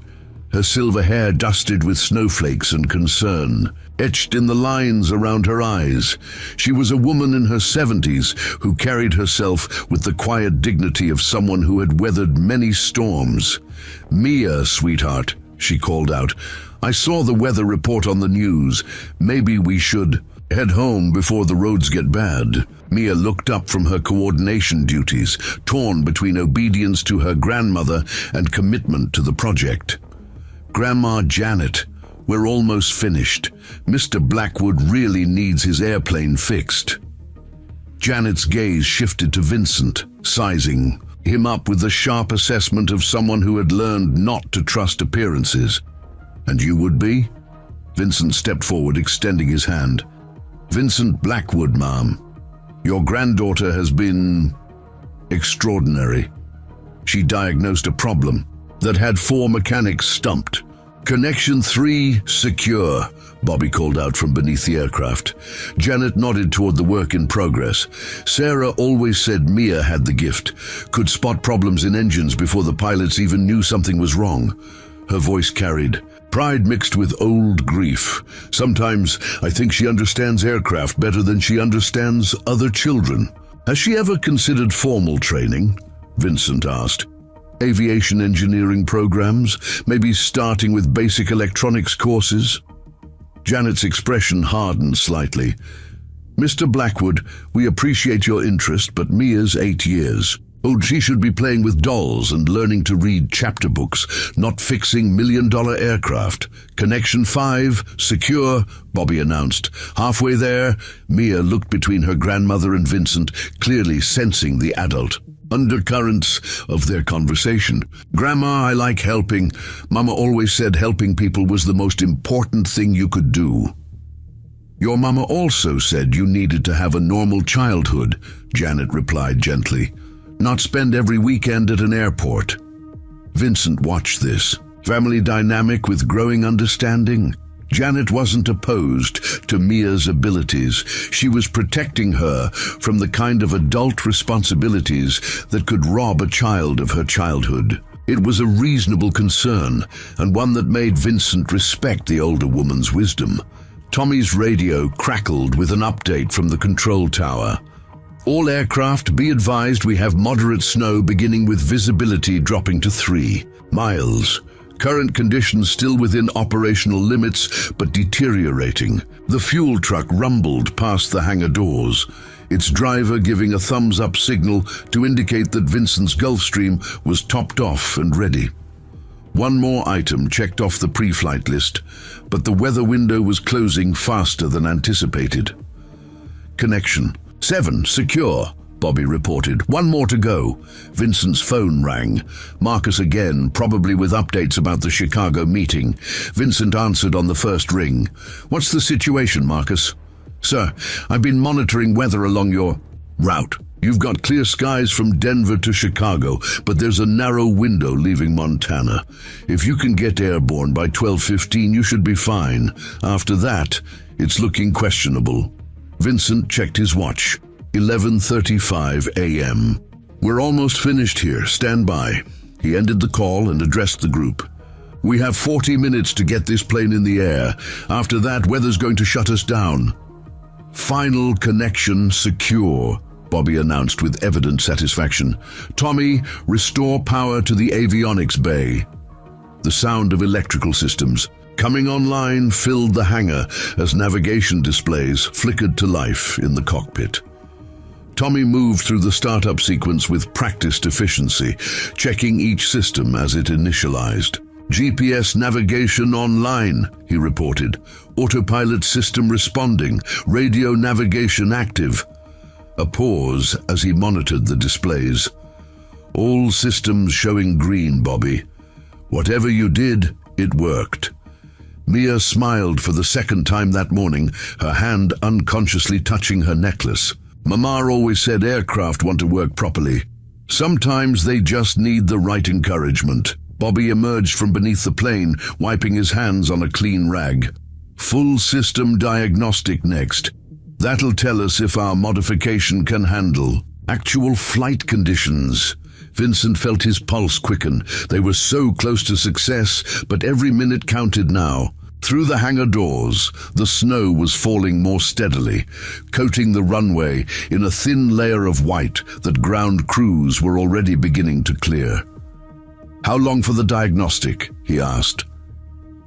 her silver hair dusted with snowflakes and concern, etched in the lines around her eyes. She was a woman in her 70s who carried herself with the quiet dignity of someone who had weathered many storms. "Mia, sweetheart," she called out, "I saw the weather report on the news. Maybe we should head home before the roads get bad." Mia looked up from her coordination duties, torn between obedience to her grandmother and commitment to the project. "Grandma Janet, we're almost finished. Mr. Blackwood really needs his airplane fixed." Janet's gaze shifted to Vincent, sizing. him up with the sharp assessment of someone who had learned not to trust appearances. "And you would be?" Vincent stepped forward, extending his hand. "Vincent Blackwood, ma'am. Your granddaughter has been extraordinary. She diagnosed a problem that had 4 mechanics stumped. Connection 3 secure," Bobby called out from beneath the aircraft. Janet nodded toward the work in progress. Sarah always said Mia had the gift, could spot problems in engines before the pilots even knew something was wrong. Her voice carried pride mixed with old grief. "Sometimes I think she understands aircraft better than she understands other children." "Has she ever considered formal training?" Vincent asked. "Aviation engineering programs, maybe starting with basic electronics courses?" Janet's expression hardened slightly. "Mr. Blackwood, we appreciate your interest, but Mia's 8 years. Oh, she should be playing with dolls and learning to read chapter books, not fixing million-dollar aircraft. Connection 5, secure," Bobby announced. Halfway there, Mia looked between her grandmother and Vincent, clearly sensing the adult undercurrents of their conversation. "Grandma, I like helping. Mama always said helping people was the most important thing you could do." "Your mama also said you needed to have a normal childhood," Janet replied gently. "Not spend every weekend at an airport." Vincent watched this. Family dynamic with growing understanding. Janet wasn't opposed to Mia's abilities. She was protecting her from the kind of adult responsibilities that could rob a child of her childhood. It was a reasonable concern, and one that made Vincent respect the older woman's wisdom. Tommy's radio crackled with an update from the control tower. "All aircraft, be advised we have moderate snow beginning with visibility dropping to 3 miles. Current conditions still within operational limits, but deteriorating." The fuel truck rumbled past the hangar doors, its driver giving a thumbs-up signal to indicate that Vincent's Gulfstream was topped off and ready. One more item checked off the pre-flight list, but the weather window was closing faster than anticipated. Connection 7 secure, Bobby reported. "One more to go." Vincent's phone rang. Marcus again, probably with updates about the Chicago meeting. Vincent answered on the first ring. "What's the situation, Marcus?" "Sir, I've been monitoring weather along your route. You've got clear skies from Denver to Chicago, but there's a narrow window leaving Montana. If you can get airborne by 12:15, you should be fine. After that, it's looking questionable." Vincent checked his watch. 11:35 a.m. "We're almost finished here. Stand by." He ended the call and addressed the group. "We have 40 minutes to get this plane in the air. After that, weather's going to shut us down." "Final connection secure," Bobby announced with evident satisfaction. "Tommy, restore power to the avionics bay." The sound of electrical systems coming online filled the hangar as navigation displays flickered to life in the cockpit. Tommy moved through the startup sequence with practiced efficiency, checking each system as it initialized. "GPS navigation online," he reported. "Autopilot system responding. Radio navigation active." A pause as he monitored the displays. "All systems showing green, Bobby. Whatever you did, it worked." Mia smiled for the second time that morning, her hand unconsciously touching her necklace. "Mama always said aircraft want to work properly. Sometimes they just need the right encouragement." Bobby emerged from beneath the plane, wiping his hands on a clean rag. "Full system diagnostic next. That'll tell us if our modification can handle actual flight conditions." Vincent felt his pulse quicken. They were so close to success, but every minute counted now. Through the hangar doors, the snow was falling more steadily, coating the runway in a thin layer of white that ground crews were already beginning to clear. "How long for the diagnostic?" he asked.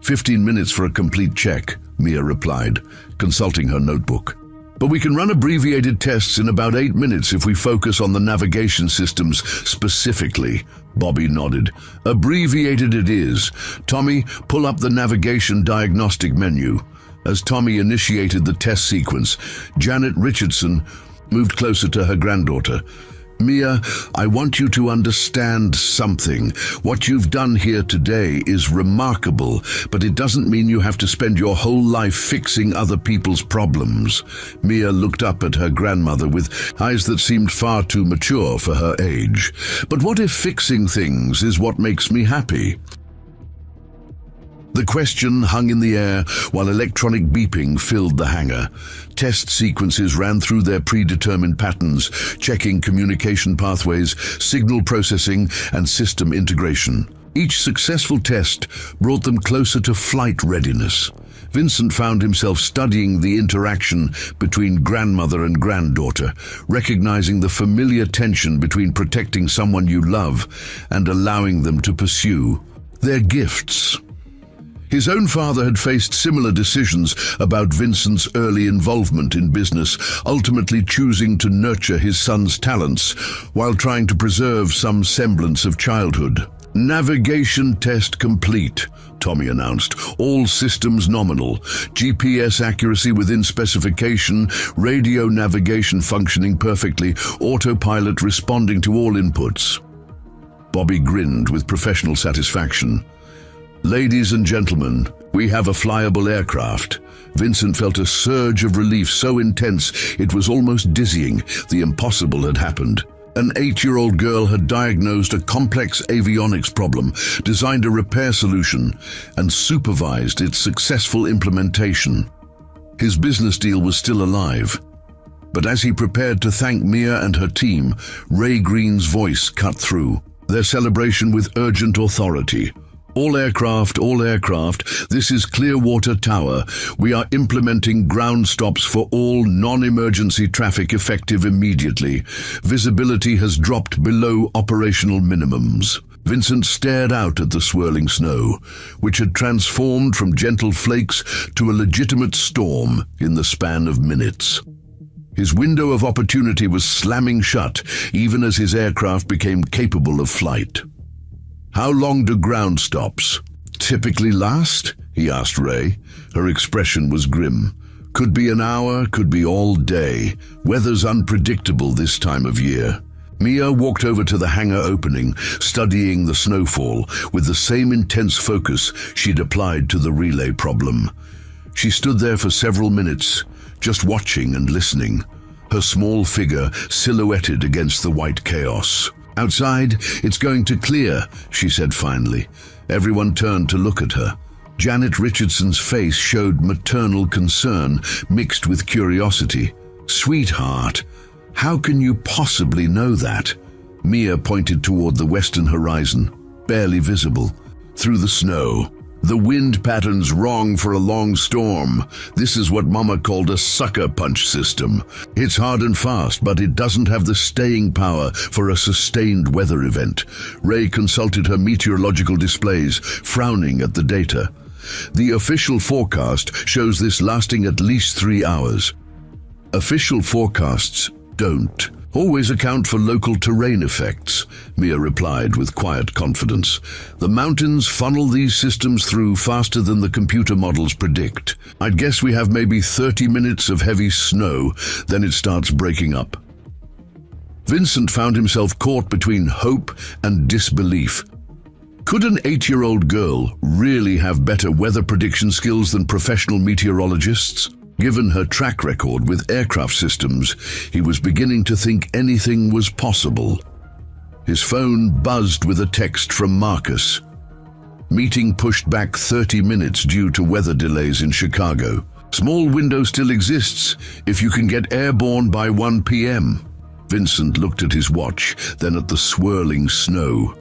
15 minutes for a complete check, Mia replied, consulting her notebook. "But we can run abbreviated tests in about 8 minutes if we focus on the navigation systems specifically," Bobby nodded. "Abbreviated it is. Tommy, pull up the navigation diagnostic menu." As Tommy initiated the test sequence, Janet Richardson moved closer to her granddaughter. Mia, I want you to understand something. What you've done here today is remarkable, but it doesn't mean you have to spend your whole life fixing other people's problems. Mia looked up at her grandmother with eyes that seemed far too mature for her age. But what if fixing things is what makes me happy? The question hung in the air while electronic beeping filled the hangar. Test sequences ran through their predetermined patterns, checking communication pathways, signal processing, and system integration. Each successful test brought them closer to flight readiness. Vincent found himself studying the interaction between grandmother and granddaughter, recognizing the familiar tension between protecting someone you love and allowing them to pursue their gifts. His own father had faced similar decisions about Vincent's early involvement in business, ultimately choosing to nurture his son's talents while trying to preserve some semblance of childhood. "Navigation test complete," Tommy announced. "All systems nominal. GPS accuracy within specification, radio navigation functioning perfectly, autopilot responding to all inputs." Bobby grinned with professional satisfaction. "Ladies and gentlemen, we have a flyable aircraft." Vincent felt a surge of relief so intense it was almost dizzying. The impossible had happened. An 8-year-old girl had diagnosed a complex avionics problem, designed a repair solution, and supervised its successful implementation. His business deal was still alive. But as he prepared to thank Mia and her team, Ray Green's voice cut through, their celebration with urgent authority. All aircraft, this is Clearwater Tower. We are implementing ground stops for all non-emergency traffic effective immediately. Visibility has dropped below operational minimums." Vincent stared out at the swirling snow, which had transformed from gentle flakes to a legitimate storm in the span of minutes. His window of opportunity was slamming shut, even as his aircraft became capable of flight. "How long do ground stops typically last?" he asked Ray. Her expression was grim. "Could be an hour, could be all day. Weather's unpredictable this time of year." Mia walked over to the hangar opening, studying the snowfall with the same intense focus she'd applied to the relay problem. She stood there for several minutes, just watching and listening, her small figure silhouetted against the white chaos. "Outside, it's going to clear," she said finally. Everyone turned to look at her. Janet Richardson's face showed maternal concern mixed with curiosity. "Sweetheart, how can you possibly know that?" Mia pointed toward the western horizon, barely visible, through the snow. "The wind pattern's wrong for a long storm. This is what Mama called a sucker punch system. It's hard and fast, but it doesn't have the staying power for a sustained weather event." Ray consulted her meteorological displays, frowning at the data. "The official forecast shows this lasting at least 3 hours. Official forecasts don't always account for local terrain effects," Mia replied with quiet confidence. "The mountains funnel these systems through faster than the computer models predict. I'd guess we have maybe 30 minutes of heavy snow, then it starts breaking up." Vincent found himself caught between hope and disbelief. Could an 8-year-old girl really have better weather prediction skills than professional meteorologists? Given her track record with aircraft systems, he was beginning to think anything was possible. His phone buzzed with a text from Marcus. "Meeting pushed back 30 minutes due to weather delays in Chicago. Small window still exists if you can get airborne by 1 p.m. Vincent looked at his watch, then at the swirling snow,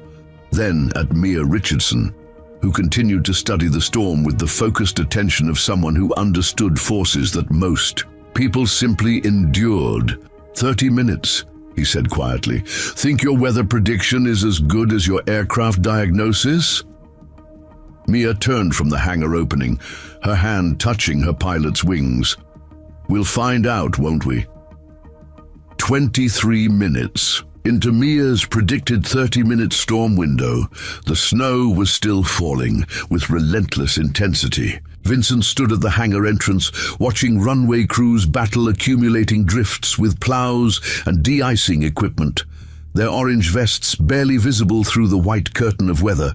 then at Mia Richardson, who continued to study the storm with the focused attention of someone who understood forces that most people simply endured. 30 minutes, he said quietly. "Think your weather prediction is as good as your aircraft diagnosis?" Mia turned from the hangar opening, her hand touching her pilot's wings. "We'll find out, won't we?" 23 minutes. Into Mia's predicted 30-minute storm window, the snow was still falling with relentless intensity. Vincent stood at the hangar entrance, watching runway crews battle accumulating drifts with plows and de-icing equipment. their orange vests barely visible through the white curtain of weather.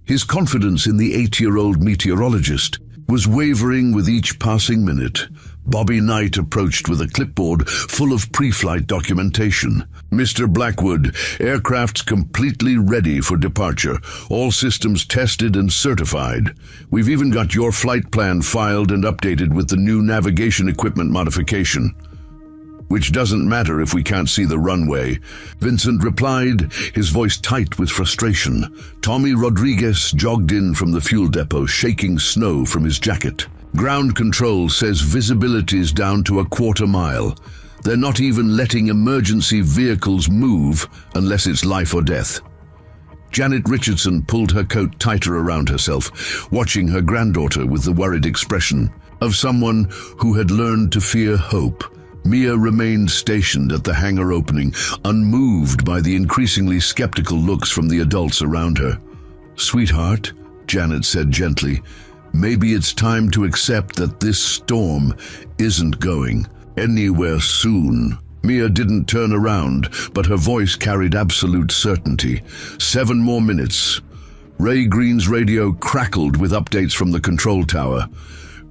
His confidence in the 8-year-old meteorologist was wavering with each passing minute. Bobby Knight approached with a clipboard full of pre-flight documentation. "Mr. Blackwood, aircraft's completely ready for departure. All systems tested and certified. We've even got your flight plan filed and updated with the new navigation equipment modification. Which doesn't matter if we can't see the runway," Vincent replied, his voice tight with frustration. Tommy Rodriguez jogged in from the fuel depot, shaking snow from his jacket. "Ground control says visibility's down to a quarter mile. They're not even letting emergency vehicles move unless it's life or death." Janet Richardson pulled her coat tighter around herself, watching her granddaughter with the worried expression of someone who had learned to fear hope. Mia remained stationed at the hangar opening, unmoved by the increasingly skeptical looks from the adults around her. "Sweetheart," Janet said gently, "maybe it's time to accept that this storm isn't going anywhere soon." Mia didn't turn around, but her voice carried absolute certainty. 7 more minutes. Ray Green's radio crackled with updates from the control tower.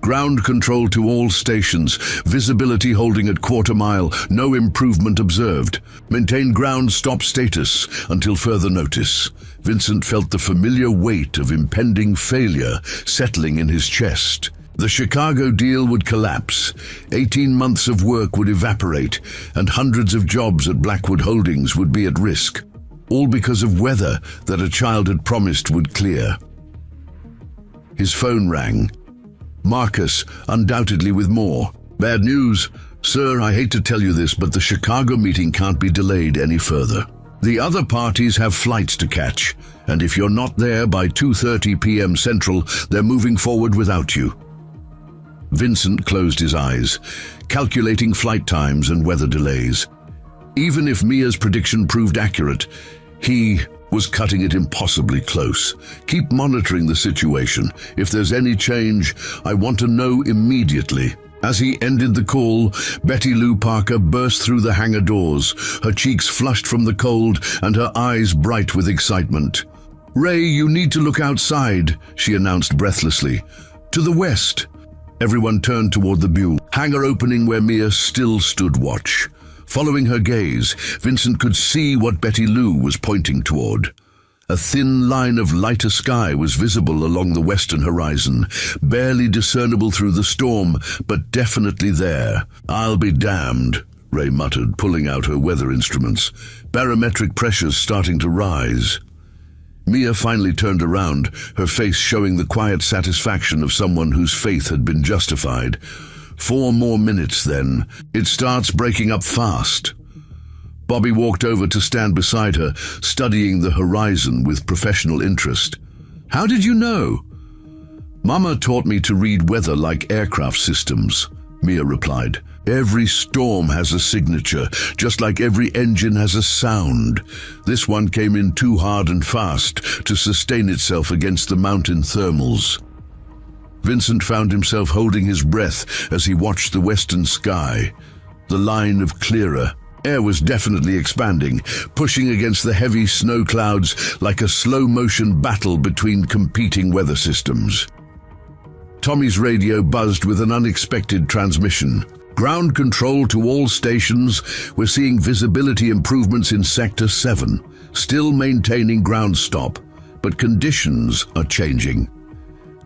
"Ground control to all stations. Visibility holding at quarter mile. No improvement observed. Maintain ground stop status until further notice." Vincent felt the familiar weight of impending failure settling in his chest. The Chicago deal would collapse. 18 months of work would evaporate, and hundreds of jobs at Blackwood Holdings would be at risk. All because of weather that a child had promised would clear. His phone rang. Marcus, undoubtedly with more. "Bad news. Sir, I hate to tell you this, but the Chicago meeting can't be delayed any further. The other parties have flights to catch, and if you're not there by 2:30 p.m. Central, they're moving forward without you." Vincent closed his eyes, calculating flight times and weather delays. Even if Mia's prediction proved accurate, he was cutting it impossibly close. "Keep monitoring the situation. If there's any change, I want to know immediately." As he ended the call, Betty Lou Parker burst through the hangar doors, her cheeks flushed from the cold and her eyes bright with excitement. "Ray, you need to look outside," she announced breathlessly. "To the west." Everyone turned toward the hangar opening where Mia still stood watch. Following her gaze, Vincent could see what Betty Lou was pointing toward. A thin line of lighter sky was visible along the western horizon, barely discernible through the storm, but definitely there. "I'll be damned," Ray muttered, pulling out her weather instruments. Barometric pressures starting to rise. Mia finally turned around, her face showing the quiet satisfaction of someone whose faith had been justified. 4 more minutes then. It starts breaking up fast. Bobby walked over to stand beside her, studying the horizon with professional interest. "How did you know?" "Mama taught me to read weather like aircraft systems," Mia replied. "Every storm has a signature, just like every engine has a sound. This one came in too hard and fast to sustain itself against the mountain thermals." Vincent found himself holding his breath as he watched the western sky. The line of clearer air was definitely expanding, pushing against the heavy snow clouds like a slow-motion battle between competing weather systems. Tommy's radio buzzed with an unexpected transmission. "Ground control to all stations. We're seeing visibility improvements in Sector 7, still maintaining ground stop, but conditions are changing."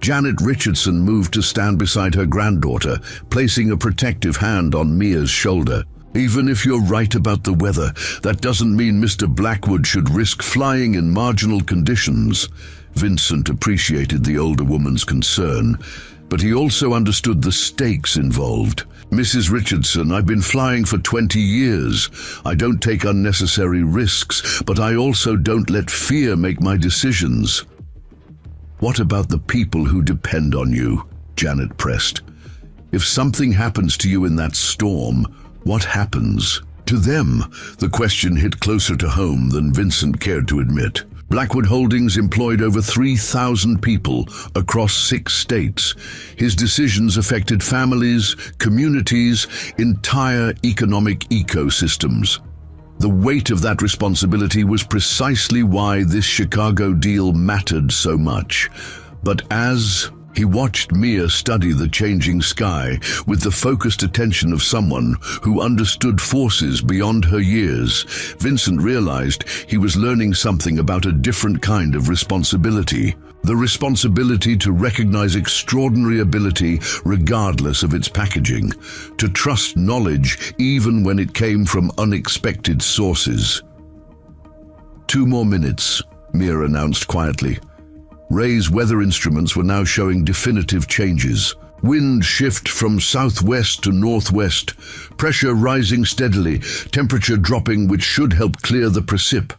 Janet Richardson moved to stand beside her granddaughter, placing a protective hand on Mia's shoulder. "Even if you're right about the weather, that doesn't mean Mr. Blackwood should risk flying in marginal conditions." Vincent appreciated the older woman's concern, but he also understood the stakes involved. "Mrs. Richardson, I've been flying for 20 years. I don't take unnecessary risks, but I also don't let fear make my decisions." "What about the people who depend on you?" Janet pressed. "If something happens to you in that storm, what happens to them?" The question hit closer to home than Vincent cared to admit. Blackwood Holdings employed over 3,000 people across 6 states. His decisions affected families, communities, entire economic ecosystems. The weight of that responsibility was precisely why this Chicago deal mattered so much. But as he watched Mia study the changing sky with the focused attention of someone who understood forces beyond her years, Vincent realized he was learning something about a different kind of responsibility. The responsibility to recognize extraordinary ability regardless of its packaging, to trust knowledge even when it came from unexpected sources. 2 more minutes, Mia announced quietly. Ray's weather instruments were now showing definitive changes. Wind shift from southwest to northwest, pressure rising steadily, temperature dropping, which should help clear the precip.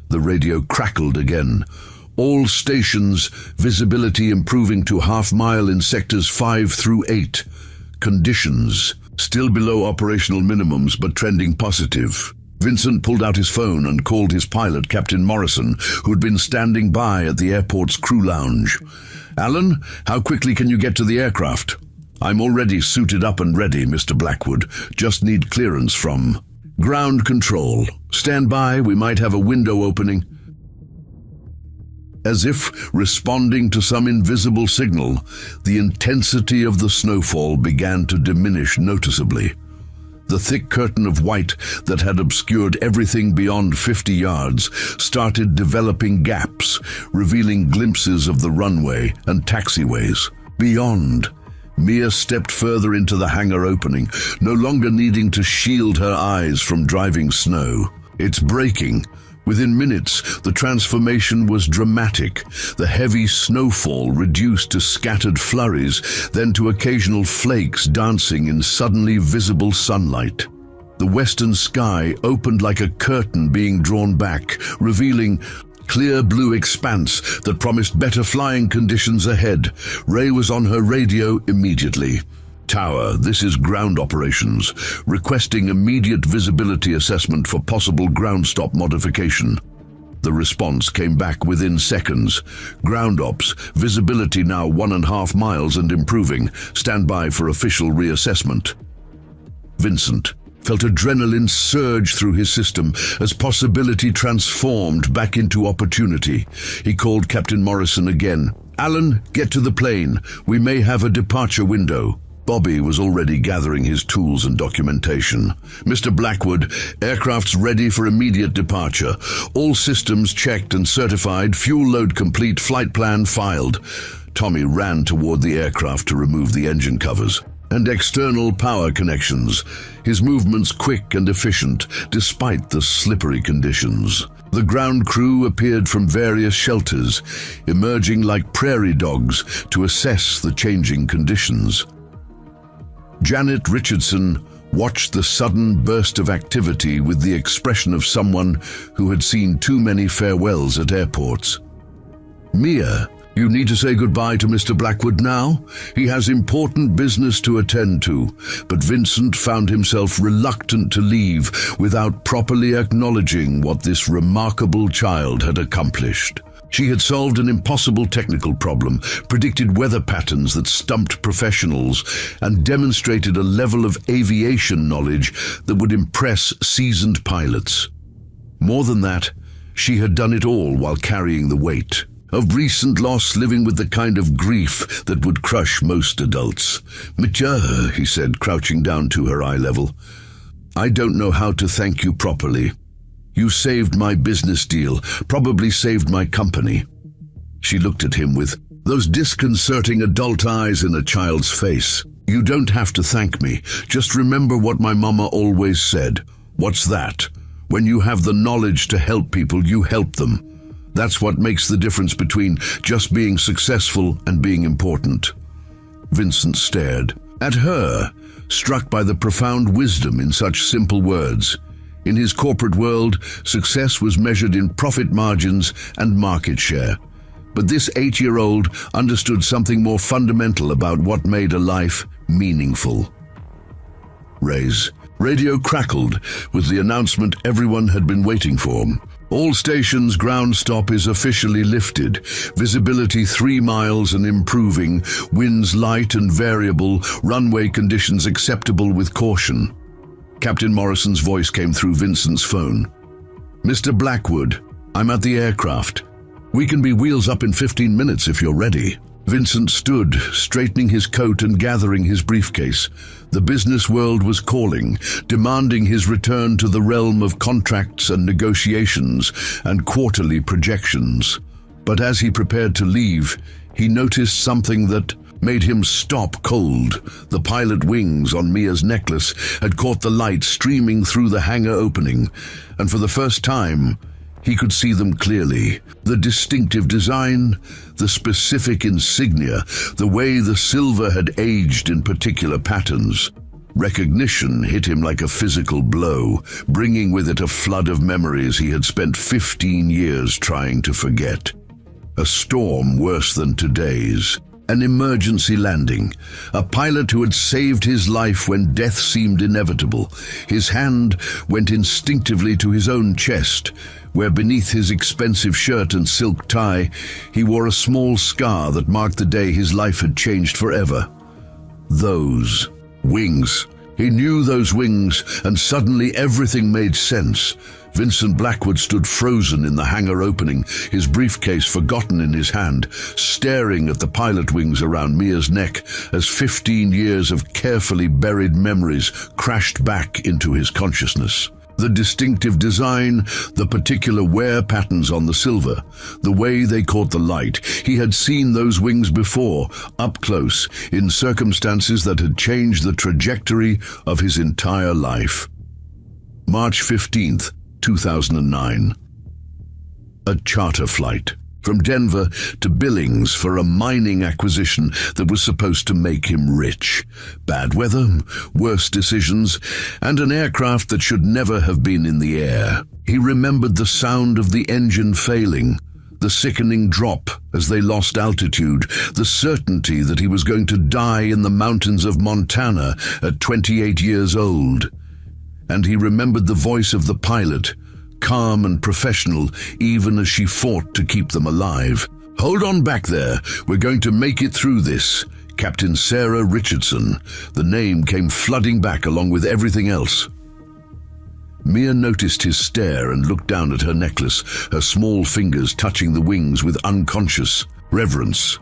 The radio crackled again. All stations, visibility improving to half-mile in sectors 5 through 8. Conditions, still below operational minimums but trending positive. Vincent pulled out his phone and called his pilot, Captain Morrison, who had been standing by at the airport's crew lounge. "Alan, how quickly can you get to the aircraft?" "I'm already suited up and ready, Mr. Blackwood. Just need clearance from ground control. Stand by, we might have a window opening." As if responding to some invisible signal, the intensity of the snowfall began to diminish noticeably. The thick curtain of white that had obscured everything beyond 50 yards started developing gaps, revealing glimpses of the runway and taxiways. Beyond, Mia stepped further into the hangar opening, no longer needing to shield her eyes from driving snow. "It's breaking." Within minutes, the transformation was dramatic. The heavy snowfall reduced to scattered flurries, then to occasional flakes dancing in suddenly visible sunlight. The western sky opened like a curtain being drawn back, revealing clear blue expanse that promised better flying conditions ahead. Ray was on her radio immediately. "Tower, this is ground operations, requesting immediate visibility assessment for possible ground stop modification." The response came back within seconds. "Ground ops, visibility now 1.5 miles and improving. Stand by for official reassessment." Vincent felt adrenaline surge through his system as possibility transformed back into opportunity. He called Captain Morrison again. "Alan, get to the plane. We may have a departure window." Bobby was already gathering his tools and documentation. "Mr. Blackwood, aircraft's ready for immediate departure. All systems checked and certified, fuel load complete, flight plan filed." Tommy ran toward the aircraft to remove the engine covers and external power connections, his movements quick and efficient, despite the slippery conditions. The ground crew appeared from various shelters, emerging like prairie dogs to assess the changing conditions. Janet Richardson watched the sudden burst of activity with the expression of someone who had seen too many farewells at airports. "Mia, you need to say goodbye to Mr. Blackwood now. He has important business to attend to." But Vincent found himself reluctant to leave without properly acknowledging what this remarkable child had accomplished. She had solved an impossible technical problem, predicted weather patterns that stumped professionals, and demonstrated a level of aviation knowledge that would impress seasoned pilots. More than that, she had done it all while carrying the weight of recent loss, living with the kind of grief that would crush most adults. "Mitya," he said, crouching down to her eye level, "I don't know how to thank you properly. You saved my business deal, probably saved my company." She looked at him with those disconcerting adult eyes in a child's face. "You don't have to thank me. Just remember what my mama always said." "What's that?" "When you have the knowledge to help people, you help them. That's what makes the difference between just being successful and being important." Vincent stared at her, struck by the profound wisdom in such simple words. In his corporate world, success was measured in profit margins and market share. But this 8-year-old understood something more fundamental about what made a life meaningful. Ray's radio crackled with the announcement everyone had been waiting for. "All stations, ground stop is officially lifted. Visibility 3 miles and improving. Winds light and variable. Runway conditions acceptable with caution." Captain Morrison's voice came through Vincent's phone. "Mr. Blackwood, I'm at the aircraft. We can be wheels up in 15 minutes if you're ready." Vincent stood, straightening his coat and gathering his briefcase. The business world was calling, demanding his return to the realm of contracts and negotiations and quarterly projections. But as he prepared to leave, he noticed something that made him stop cold. The pilot wings on Mia's necklace had caught the light streaming through the hangar opening, and for the first time, he could see them clearly. The distinctive design, the specific insignia, the way the silver had aged in particular patterns. Recognition hit him like a physical blow, bringing with it a flood of memories he had spent 15 years trying to forget. A storm worse than today's. An emergency landing. A pilot who had saved his life when death seemed inevitable. His hand went instinctively to his own chest, where beneath his expensive shirt and silk tie, he wore a small scar that marked the day his life had changed forever. Those wings. He knew those wings, and suddenly everything made sense. Vincent Blackwood stood frozen in the hangar opening, his briefcase forgotten in his hand, staring at the pilot wings around Mia's neck as 15 years of carefully buried memories crashed back into his consciousness. The distinctive design, the particular wear patterns on the silver, the way they caught the light. He had seen those wings before, up close, in circumstances that had changed the trajectory of his entire life. March 15th, 2009. A charter flight from Denver to Billings for a mining acquisition that was supposed to make him rich. Bad weather, worse decisions, and an aircraft that should never have been in the air. He remembered the sound of the engine failing, the sickening drop as they lost altitude, the certainty that he was going to die in the mountains of Montana at 28 years old. And he remembered the voice of the pilot, calm and professional, even as she fought to keep them alive. "Hold on back there. We're going to make it through this." Captain Sarah Richardson. The name came flooding back along with everything else. Mia noticed his stare and looked down at her necklace, her small fingers touching the wings with unconscious reverence.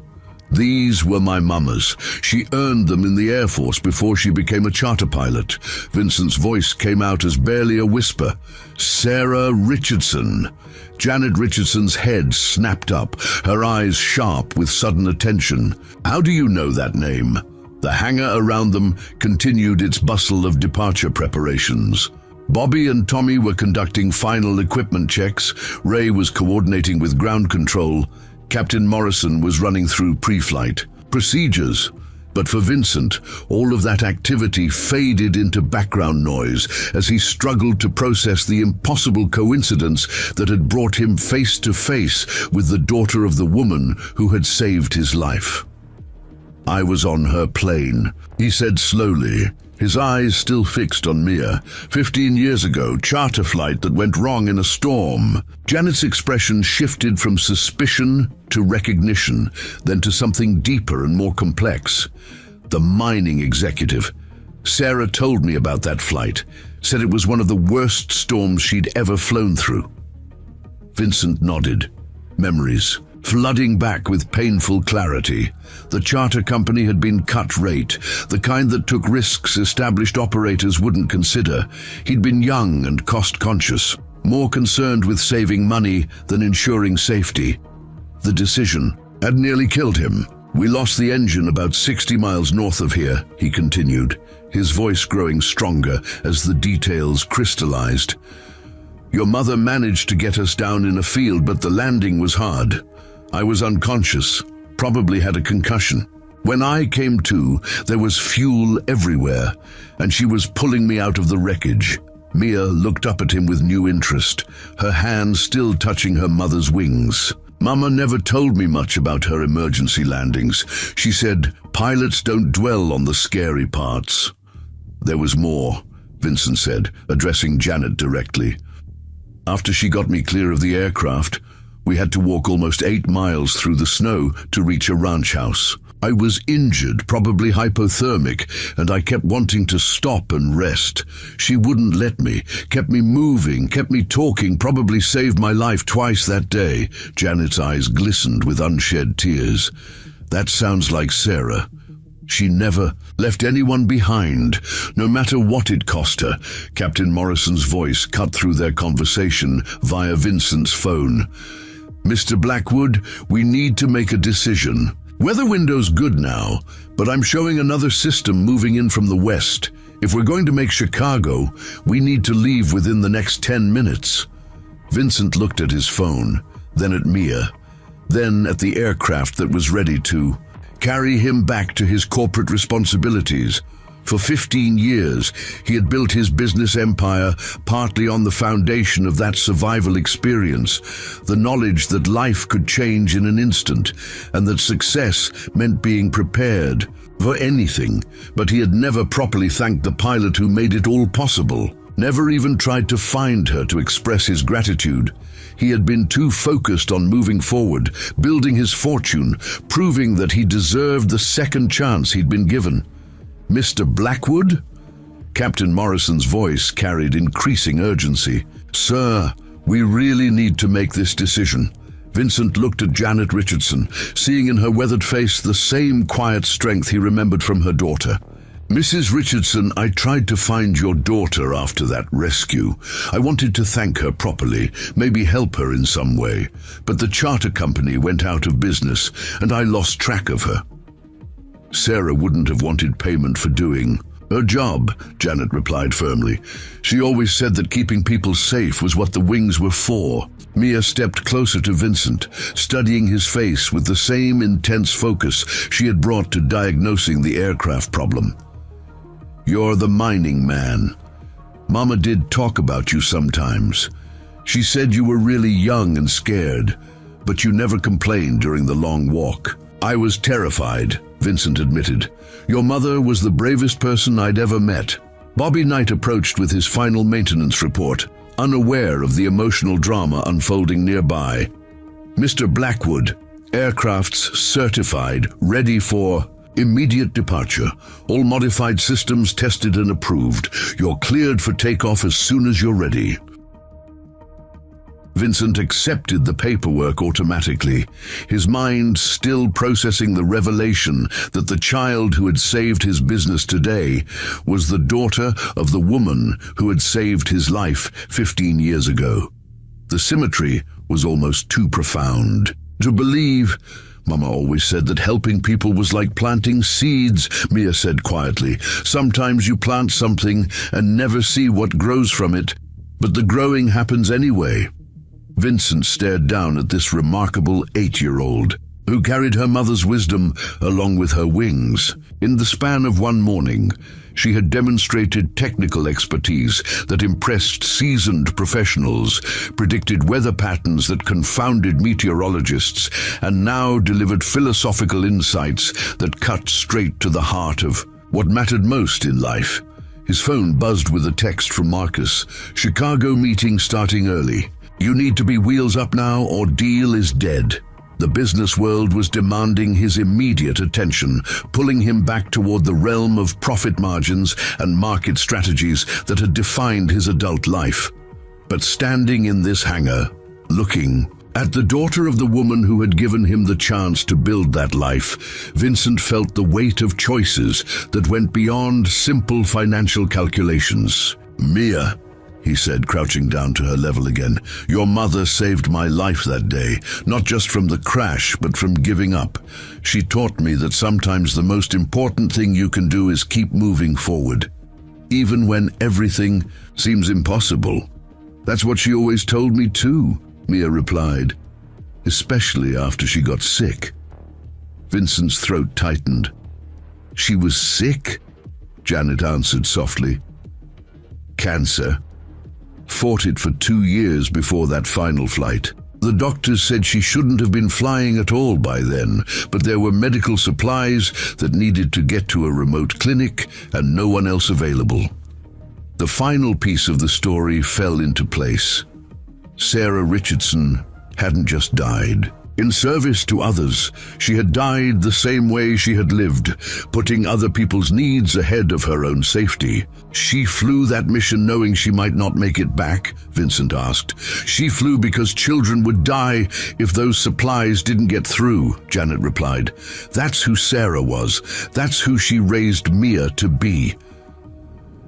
"These were my mama's. She earned them in the Air Force before she became a charter pilot." Vincent's voice came out as barely a whisper. "Sarah Richardson." Janet Richardson's head snapped up, her eyes sharp with sudden attention. "How do you know that name?" The hangar around them continued its bustle of departure preparations. Bobby and Tommy were conducting final equipment checks. Ray was coordinating with ground control. Captain Morrison was running through pre-flight procedures. But for Vincent, all of that activity faded into background noise as he struggled to process the impossible coincidence that had brought him face to face with the daughter of the woman who had saved his life. "I was on her plane," he said slowly, his eyes still fixed on Mia. 15 years ago, charter flight that went wrong in a storm. Janet's expression shifted from suspicion to recognition, then to something deeper and more complex. The mining executive. Sarah told me about that flight, said it was one of the worst storms she'd ever flown through. Vincent nodded. Memories flooding back with painful clarity. The charter company had been cut rate, the kind that took risks established operators wouldn't consider. He'd been young and cost-conscious, more concerned with saving money than ensuring safety. The decision had nearly killed him. "We lost the engine about 60 miles north of here," he continued, his voice growing stronger as the details crystallized. "Your mother managed to get us down in a field, but the landing was hard. I was unconscious, probably had a concussion. When I came to, there was fuel everywhere, and she was pulling me out of the wreckage." Mia looked up at him with new interest, her hand still touching her mother's wings. "Mama never told me much about her emergency landings. She said, pilots don't dwell on the scary parts." "There was more," Vincent said, addressing Janet directly. "After she got me clear of the aircraft, we had to walk almost 8 miles through the snow to reach a ranch house. I was injured, probably hypothermic, and I kept wanting to stop and rest. She wouldn't let me, kept me moving, kept me talking, probably saved my life twice that day. Janet's eyes glistened with unshed tears. That sounds like Sarah. She never left anyone behind, no matter what it cost her. Captain Morrison's voice cut through their conversation via Vincent's phone. Mr. Blackwood, we need to make a decision. Weather window's good now, but I'm showing another system moving in from the west. If we're going to make Chicago, we need to leave within the next 10 minutes. Vincent looked at his phone, then at Mia, then at the aircraft that was ready to carry him back to his corporate responsibilities. For 15 years, he had built his business empire partly on the foundation of that survival experience, the knowledge that life could change in an instant, and that success meant being prepared for anything. But he had never properly thanked the pilot who made it all possible, never even tried to find her to express his gratitude. He had been too focused on moving forward, building his fortune, proving that he deserved the second chance he'd been given. Mr. Blackwood? Captain Morrison's voice carried increasing urgency. Sir, we really need to make this decision. Vincent looked at Janet Richardson, seeing in her weathered face the same quiet strength he remembered from her daughter. Mrs. Richardson, I tried to find your daughter after that rescue. I wanted to thank her properly, maybe help her in some way. But the charter company went out of business, and I lost track of her. Sarah wouldn't have wanted payment for doing her job, Janet replied firmly. She always said that keeping people safe was what the wings were for. Mia stepped closer to Vincent, studying his face with the same intense focus she had brought to diagnosing the aircraft problem. You're the mining man. Mama did talk about you sometimes. She said you were really young and scared, but you never complained during the long walk. I was terrified, Vincent admitted. Your mother was the bravest person I'd ever met. Bobby Knight approached with his final maintenance report, unaware of the emotional drama unfolding nearby. Mr. Blackwood, aircrafts certified, ready for immediate departure. All modified systems tested and approved. You're cleared for takeoff as soon as you're ready. Vincent accepted the paperwork automatically, his mind still processing the revelation that the child who had saved his business today was the daughter of the woman who had saved his life 15 years ago. The symmetry was almost too profound to believe. Mama always said that helping people was like planting seeds, Mia said quietly. Sometimes you plant something and never see what grows from it, but the growing happens anyway. Vincent stared down at this remarkable 8-year-old who carried her mother's wisdom along with her wings. In the span of one morning, she had demonstrated technical expertise that impressed seasoned professionals, predicted weather patterns that confounded meteorologists, and now delivered philosophical insights that cut straight to the heart of what mattered most in life. His phone buzzed with a text from Marcus. Chicago meeting starting early. You need to be wheels up now or deal is dead. The business world was demanding his immediate attention, pulling him back toward the realm of profit margins and market strategies that had defined his adult life. But standing in this hangar, looking at the daughter of the woman who had given him the chance to build that life, Vincent felt the weight of choices that went beyond simple financial calculations. Mia, he said, crouching down to her level again, your mother saved my life that day, not just from the crash, but from giving up. She taught me that sometimes the most important thing you can do is keep moving forward, even when everything seems impossible. That's what she always told me too, Mia replied, especially after she got sick. Vincent's throat tightened. She was sick? Janet answered softly. Cancer. Fought it for 2 years before that final flight. The doctors said she shouldn't have been flying at all by then, but there were medical supplies that needed to get to a remote clinic and no one else available. The final piece of the story fell into place. Sarah Richardson hadn't just died. In service to others, she had died the same way she had lived, putting other people's needs ahead of her own safety. She flew that mission knowing she might not make it back, Vincent asked. She flew because children would die if those supplies didn't get through, Janet replied. That's who Sarah was. That's who she raised Mia to be.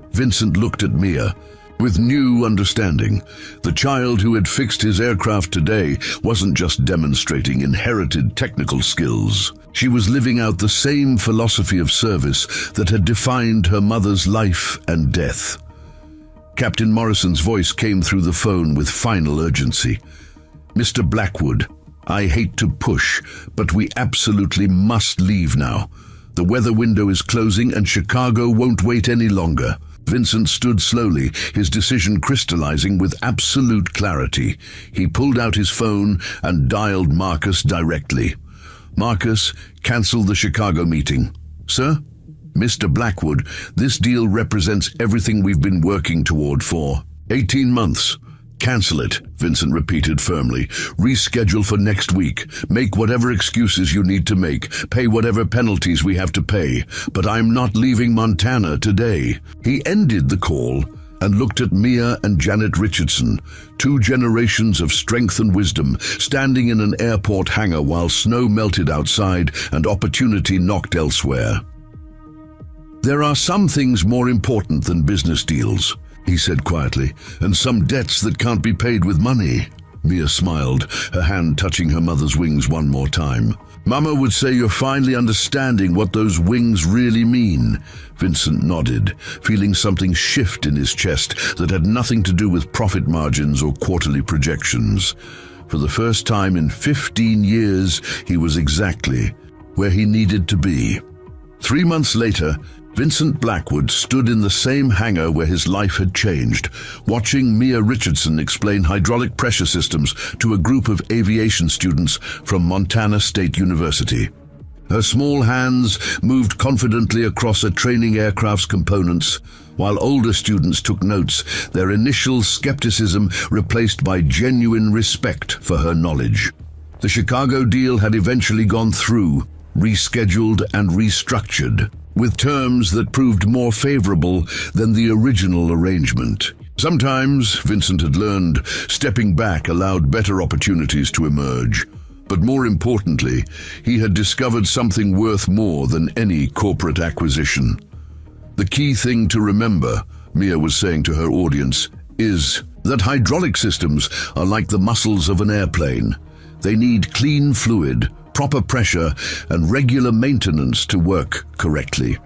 Vincent looked at Mia with new understanding. The child who had fixed his aircraft today wasn't just demonstrating inherited technical skills. She was living out the same philosophy of service that had defined her mother's life and death. Captain Morrison's voice came through the phone with final urgency. Mr. Blackwood, I hate to push, but we absolutely must leave now. The weather window is closing and Chicago won't wait any longer. Vincent stood slowly, his decision crystallizing with absolute clarity. He pulled out his phone and dialed Marcus directly. Marcus, cancel the Chicago meeting. Sir? Mr. Blackwood, this deal represents everything we've been working toward for 18 months. Cancel it, Vincent repeated firmly. Reschedule for next week. Make whatever excuses you need to make. Pay whatever penalties we have to pay. But I'm not leaving Montana today. He ended the call and looked at Mia and Janet Richardson, two generations of strength and wisdom, standing in an airport hangar while snow melted outside and opportunity knocked elsewhere. There are some things more important than business deals, he said quietly, and some debts that can't be paid with money. Mia smiled, her hand touching her mother's wings one more time. Mama would say you're finally understanding what those wings really mean. Vincent nodded, feeling something shift in his chest that had nothing to do with profit margins or quarterly projections. For the first time in 15 years, he was exactly where he needed to be. 3 months later, Vincent Blackwood stood in the same hangar where his life had changed, watching Mia Richardson explain hydraulic pressure systems to a group of aviation students from Montana State University. Her small hands moved confidently across a training aircraft's components, while older students took notes, their initial skepticism replaced by genuine respect for her knowledge. The Chicago deal had eventually gone through, rescheduled and restructured, with terms that proved more favorable than the original arrangement. Sometimes, Vincent had learned, stepping back allowed better opportunities to emerge. But more importantly, he had discovered something worth more than any corporate acquisition. The key thing to remember, Mia was saying to her audience, is that hydraulic systems are like the muscles of an airplane. They need clean fluid, proper pressure, and regular maintenance to work correctly.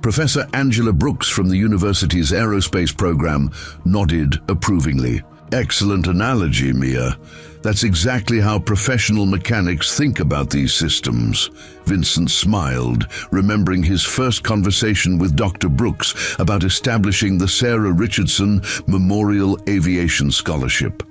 Professor Angela Brooks from the university's aerospace program nodded approvingly. Excellent analogy, Mia. That's exactly how professional mechanics think about these systems. Vincent smiled, remembering his first conversation with Dr. Brooks about establishing the Sarah Richardson Memorial Aviation Scholarship.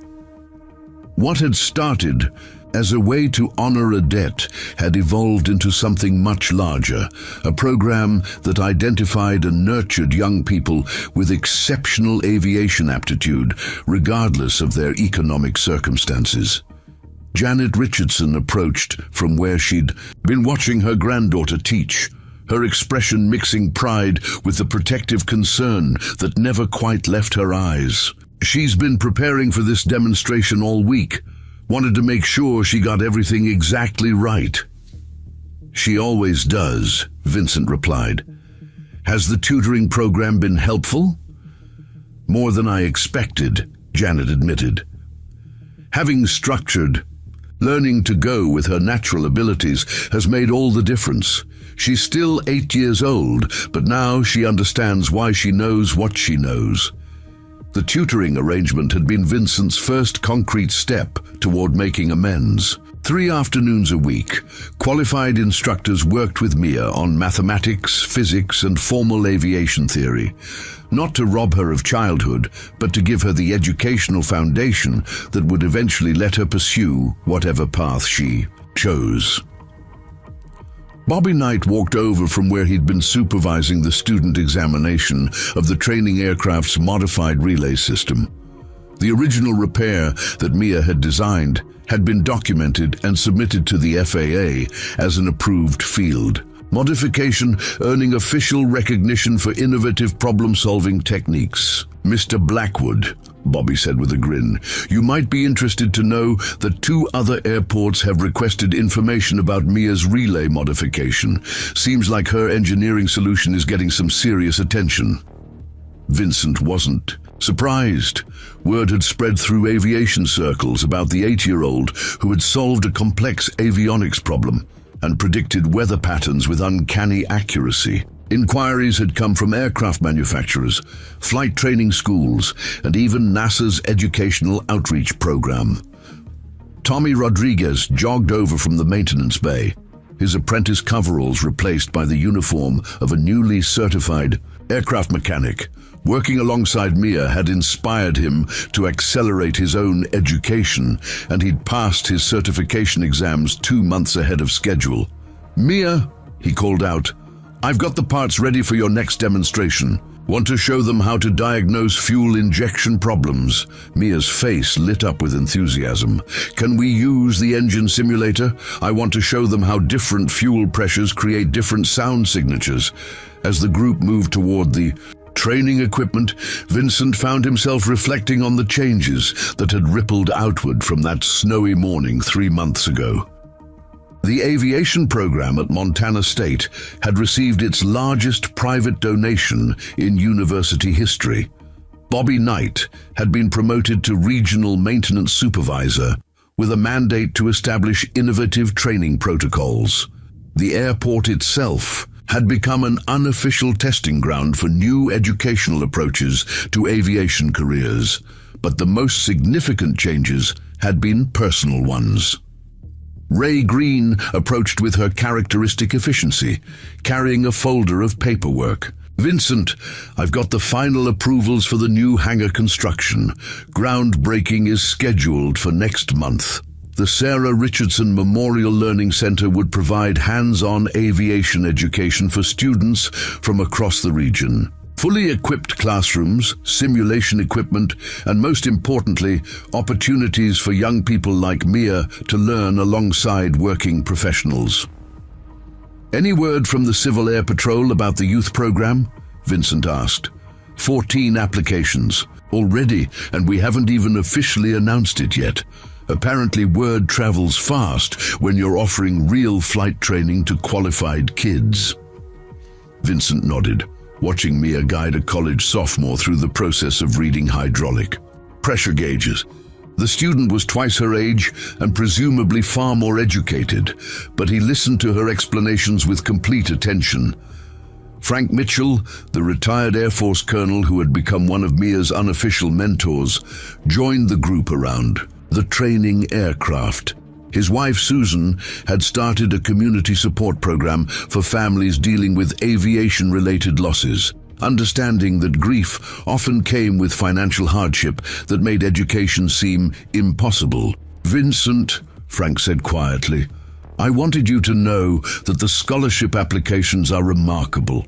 What had started as a way to honor a debt had evolved into something much larger, a program that identified and nurtured young people with exceptional aviation aptitude, regardless of their economic circumstances. Janet Richardson approached from where she'd been watching her granddaughter teach, her expression mixing pride with the protective concern that never quite left her eyes. She's been preparing for this demonstration all week. Wanted to make sure she got everything exactly right. She always does, Vincent replied. Has the tutoring program been helpful? More than I expected, Janet admitted. Having structured, learning to go with her natural abilities has made all the difference. She's still 8 years old, but now she understands why she knows what she knows. The tutoring arrangement had been Vincent's first concrete step toward making amends. 3 afternoons a week, qualified instructors worked with Mia on mathematics, physics, and formal aviation theory, not to rob her of childhood, but to give her the educational foundation that would eventually let her pursue whatever path she chose. Bobby Knight walked over from where he'd been supervising the student examination of the training aircraft's modified relay system. The original repair that Mia had designed had been documented and submitted to the FAA as an approved field modification, earning official recognition for innovative problem-solving techniques. "Mr. Blackwood," Bobby said with a grin, "you might be interested to know that 2 other airports have requested information about Mia's relay modification. Seems like her engineering solution is getting some serious attention." Vincent wasn't surprised. Word had spread through aviation circles about the 8-year-old who had solved a complex avionics problem and predicted weather patterns with uncanny accuracy. Inquiries had come from aircraft manufacturers, flight training schools, and even NASA's educational outreach program. Tommy Rodriguez jogged over from the maintenance bay, his apprentice coveralls replaced by the uniform of a newly certified aircraft mechanic. Working alongside Mia had inspired him to accelerate his own education, and he'd passed his certification exams 2 months ahead of schedule. "Mia," he called out, "I've got the parts ready for your next demonstration. Want to show them how to diagnose fuel injection problems?" Mia's face lit up with enthusiasm. "Can we use the engine simulator? I want to show them how different fuel pressures create different sound signatures." As the group moved toward the training equipment, Vincent found himself reflecting on the changes that had rippled outward from that snowy morning 3 months ago. The aviation program at Montana State had received its largest private donation in university history. Bobby Knight had been promoted to regional maintenance supervisor with a mandate to establish innovative training protocols. The airport itself had become an unofficial testing ground for new educational approaches to aviation careers, but the most significant changes had been personal ones. Ray Green approached with her characteristic efficiency, carrying a folder of paperwork. "Vincent, I've got the final approvals for the new hangar construction. Groundbreaking is scheduled for next month." The Sarah Richardson Memorial Learning Center would provide hands-on aviation education for students from across the region. Fully equipped classrooms, simulation equipment, and most importantly, opportunities for young people like Mia to learn alongside working professionals. "Any word from the Civil Air Patrol about the youth program?" Vincent asked. 14 applications already, and we haven't even officially announced it yet. Apparently word travels fast when you're offering real flight training to qualified kids. Vincent nodded, watching Mia guide a college sophomore through the process of reading hydraulic pressure gauges. The student was twice her age and presumably far more educated, but he listened to her explanations with complete attention. Frank Mitchell, the retired Air Force colonel who had become one of Mia's unofficial mentors, joined the group around the training aircraft. His wife, Susan, had started a community support program for families dealing with aviation-related losses, understanding that grief often came with financial hardship that made education seem impossible. "Vincent," Frank said quietly, "I wanted you to know that the scholarship applications are remarkable.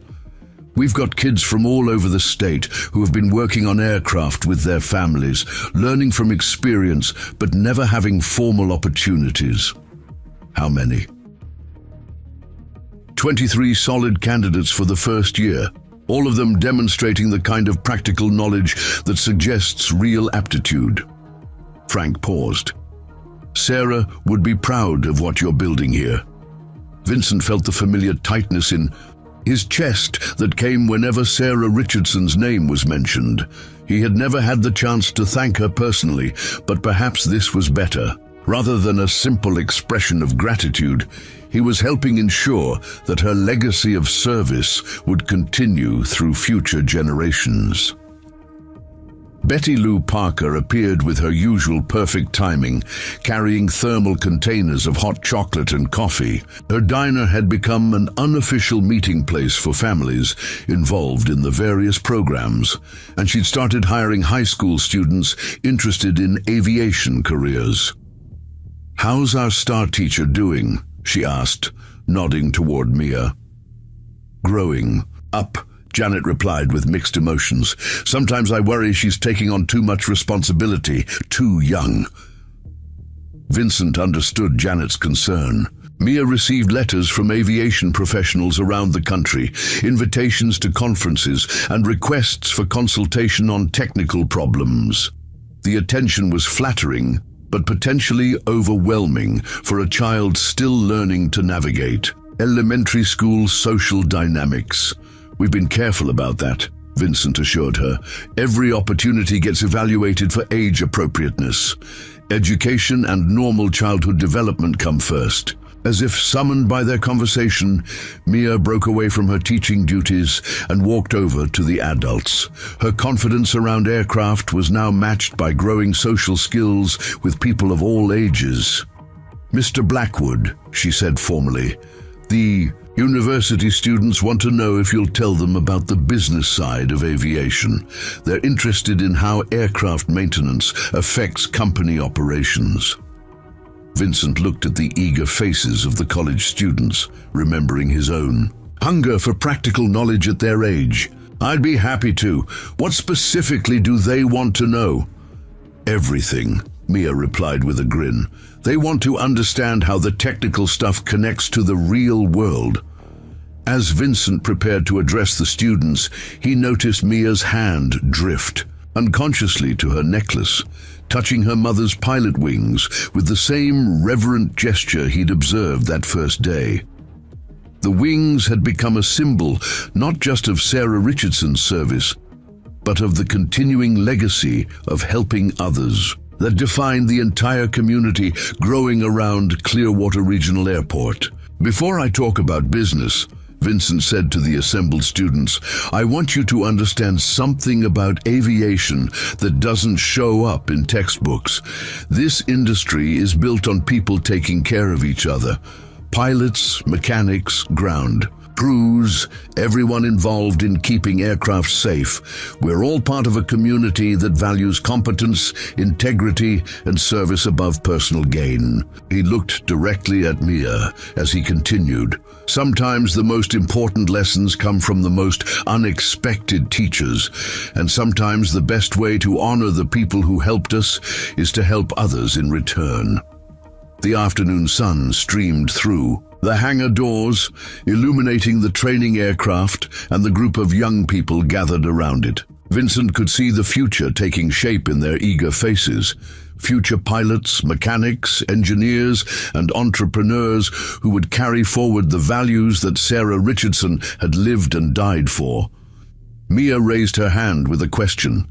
We've got kids from all over the state who have been working on aircraft with their families, learning from experience but never having formal opportunities." "How many?" 23 solid candidates for the first year, all of them demonstrating the kind of practical knowledge that suggests real aptitude. Frank paused. "Sarah would be proud of what you're building here." Vincent felt the familiar tightness in his chest that came whenever Sarah Richardson's name was mentioned. He had never had the chance to thank her personally, but perhaps this was better. Rather than a simple expression of gratitude, he was helping ensure that her legacy of service would continue through future generations. Betty Lou Parker appeared with her usual perfect timing, carrying thermal containers of hot chocolate and coffee. Her diner had become an unofficial meeting place for families involved in the various programs, and she'd started hiring high school students interested in aviation careers. "How's our star teacher doing?" she asked, nodding toward Mia. "Growing up Janet replied with mixed emotions. Sometimes I worry she's taking on too much responsibility, too young. Vincent understood Janet's concern. Mia received letters from aviation professionals around the country, invitations to conferences, and requests for consultation on technical problems. The attention was flattering, but potentially overwhelming for a child still learning to navigate elementary school social dynamics. We've been careful about that, Vincent assured her. Every opportunity gets evaluated for age appropriateness. Education and normal childhood development come first. As if summoned by their conversation, Mia broke away from her teaching duties and walked over to the adults. Her confidence around aircraft was now matched by growing social skills with people of all ages. "Mr. Blackwood," she said formally, "the university students want to know if you'll tell them about the business side of aviation. They're interested in how aircraft maintenance affects company operations." Vincent looked at the eager faces of the college students, remembering his own. Hunger for practical knowledge at their age. "I'd be happy to. What specifically do they want to know?" "Everything," Mia replied with a grin. "They want to understand how the technical stuff connects to the real world." As Vincent prepared to address the students, he noticed Mia's hand drift unconsciously to her necklace, touching her mother's pilot wings with the same reverent gesture he'd observed that first day. The wings had become a symbol not just of Sarah Richardson's service, but of the continuing legacy of helping others that defined the entire community growing around Clearwater Regional Airport. "Before I talk about business," Vincent said to the assembled students, "I want you to understand something about aviation that doesn't show up in textbooks. This industry is built on people taking care of each other. Pilots, mechanics, ground crews, everyone involved in keeping aircraft safe. We're all part of a community that values competence, integrity, and service above personal gain." He looked directly at Mia as he continued. "Sometimes the most important lessons come from the most unexpected teachers, and sometimes the best way to honor the people who helped us is to help others in return." The afternoon sun streamed through the hangar doors, illuminating the training aircraft and the group of young people gathered around it. Vincent could see the future taking shape in their eager faces. Future pilots, mechanics, engineers, and entrepreneurs who would carry forward the values that Sarah Richardson had lived and died for. Mia raised her hand with a question.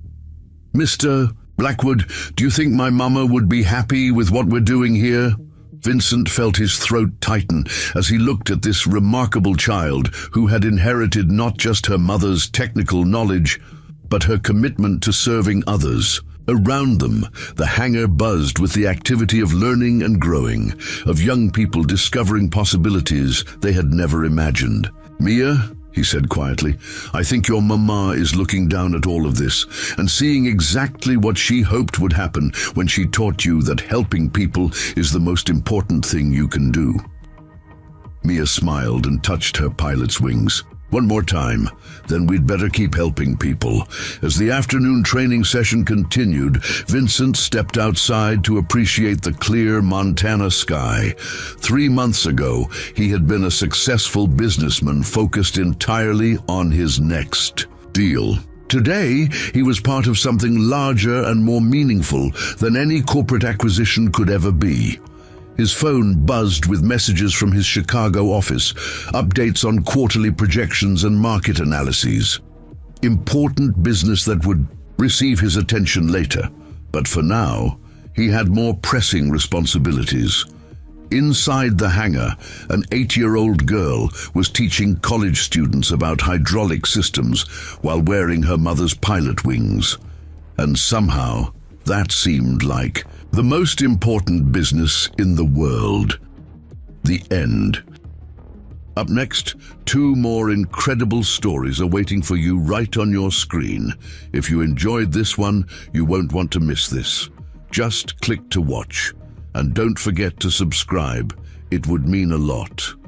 "Mr. Blackwood, do you think my mama would be happy with what we're doing here?" Vincent felt his throat tighten as he looked at this remarkable child who had inherited not just her mother's technical knowledge, but her commitment to serving others. Around them, the hangar buzzed with the activity of learning and growing, of young people discovering possibilities they had never imagined. "Mia," he said quietly, "I think your mama is looking down at all of this and seeing exactly what she hoped would happen when she taught you that helping people is the most important thing you can do." Mia smiled and touched her pilot's wings. "One more time, then we'd better keep helping people." As the afternoon training session continued, Vincent stepped outside to appreciate the clear Montana sky. 3 months ago, he had been a successful businessman focused entirely on his next deal. Today, he was part of something larger and more meaningful than any corporate acquisition could ever be. His phone buzzed with messages from his Chicago office, updates on quarterly projections and market analyses. Important business that would receive his attention later. But for now, he had more pressing responsibilities. Inside the hangar, an 8-year-old girl was teaching college students about hydraulic systems while wearing her mother's pilot wings. And somehow, that seemed like the most important business in the world. The end. Up next, 2 more incredible stories are waiting for you right on your screen. If you enjoyed this one, you won't want to miss this. Just click to watch. And don't forget to subscribe. It would mean a lot.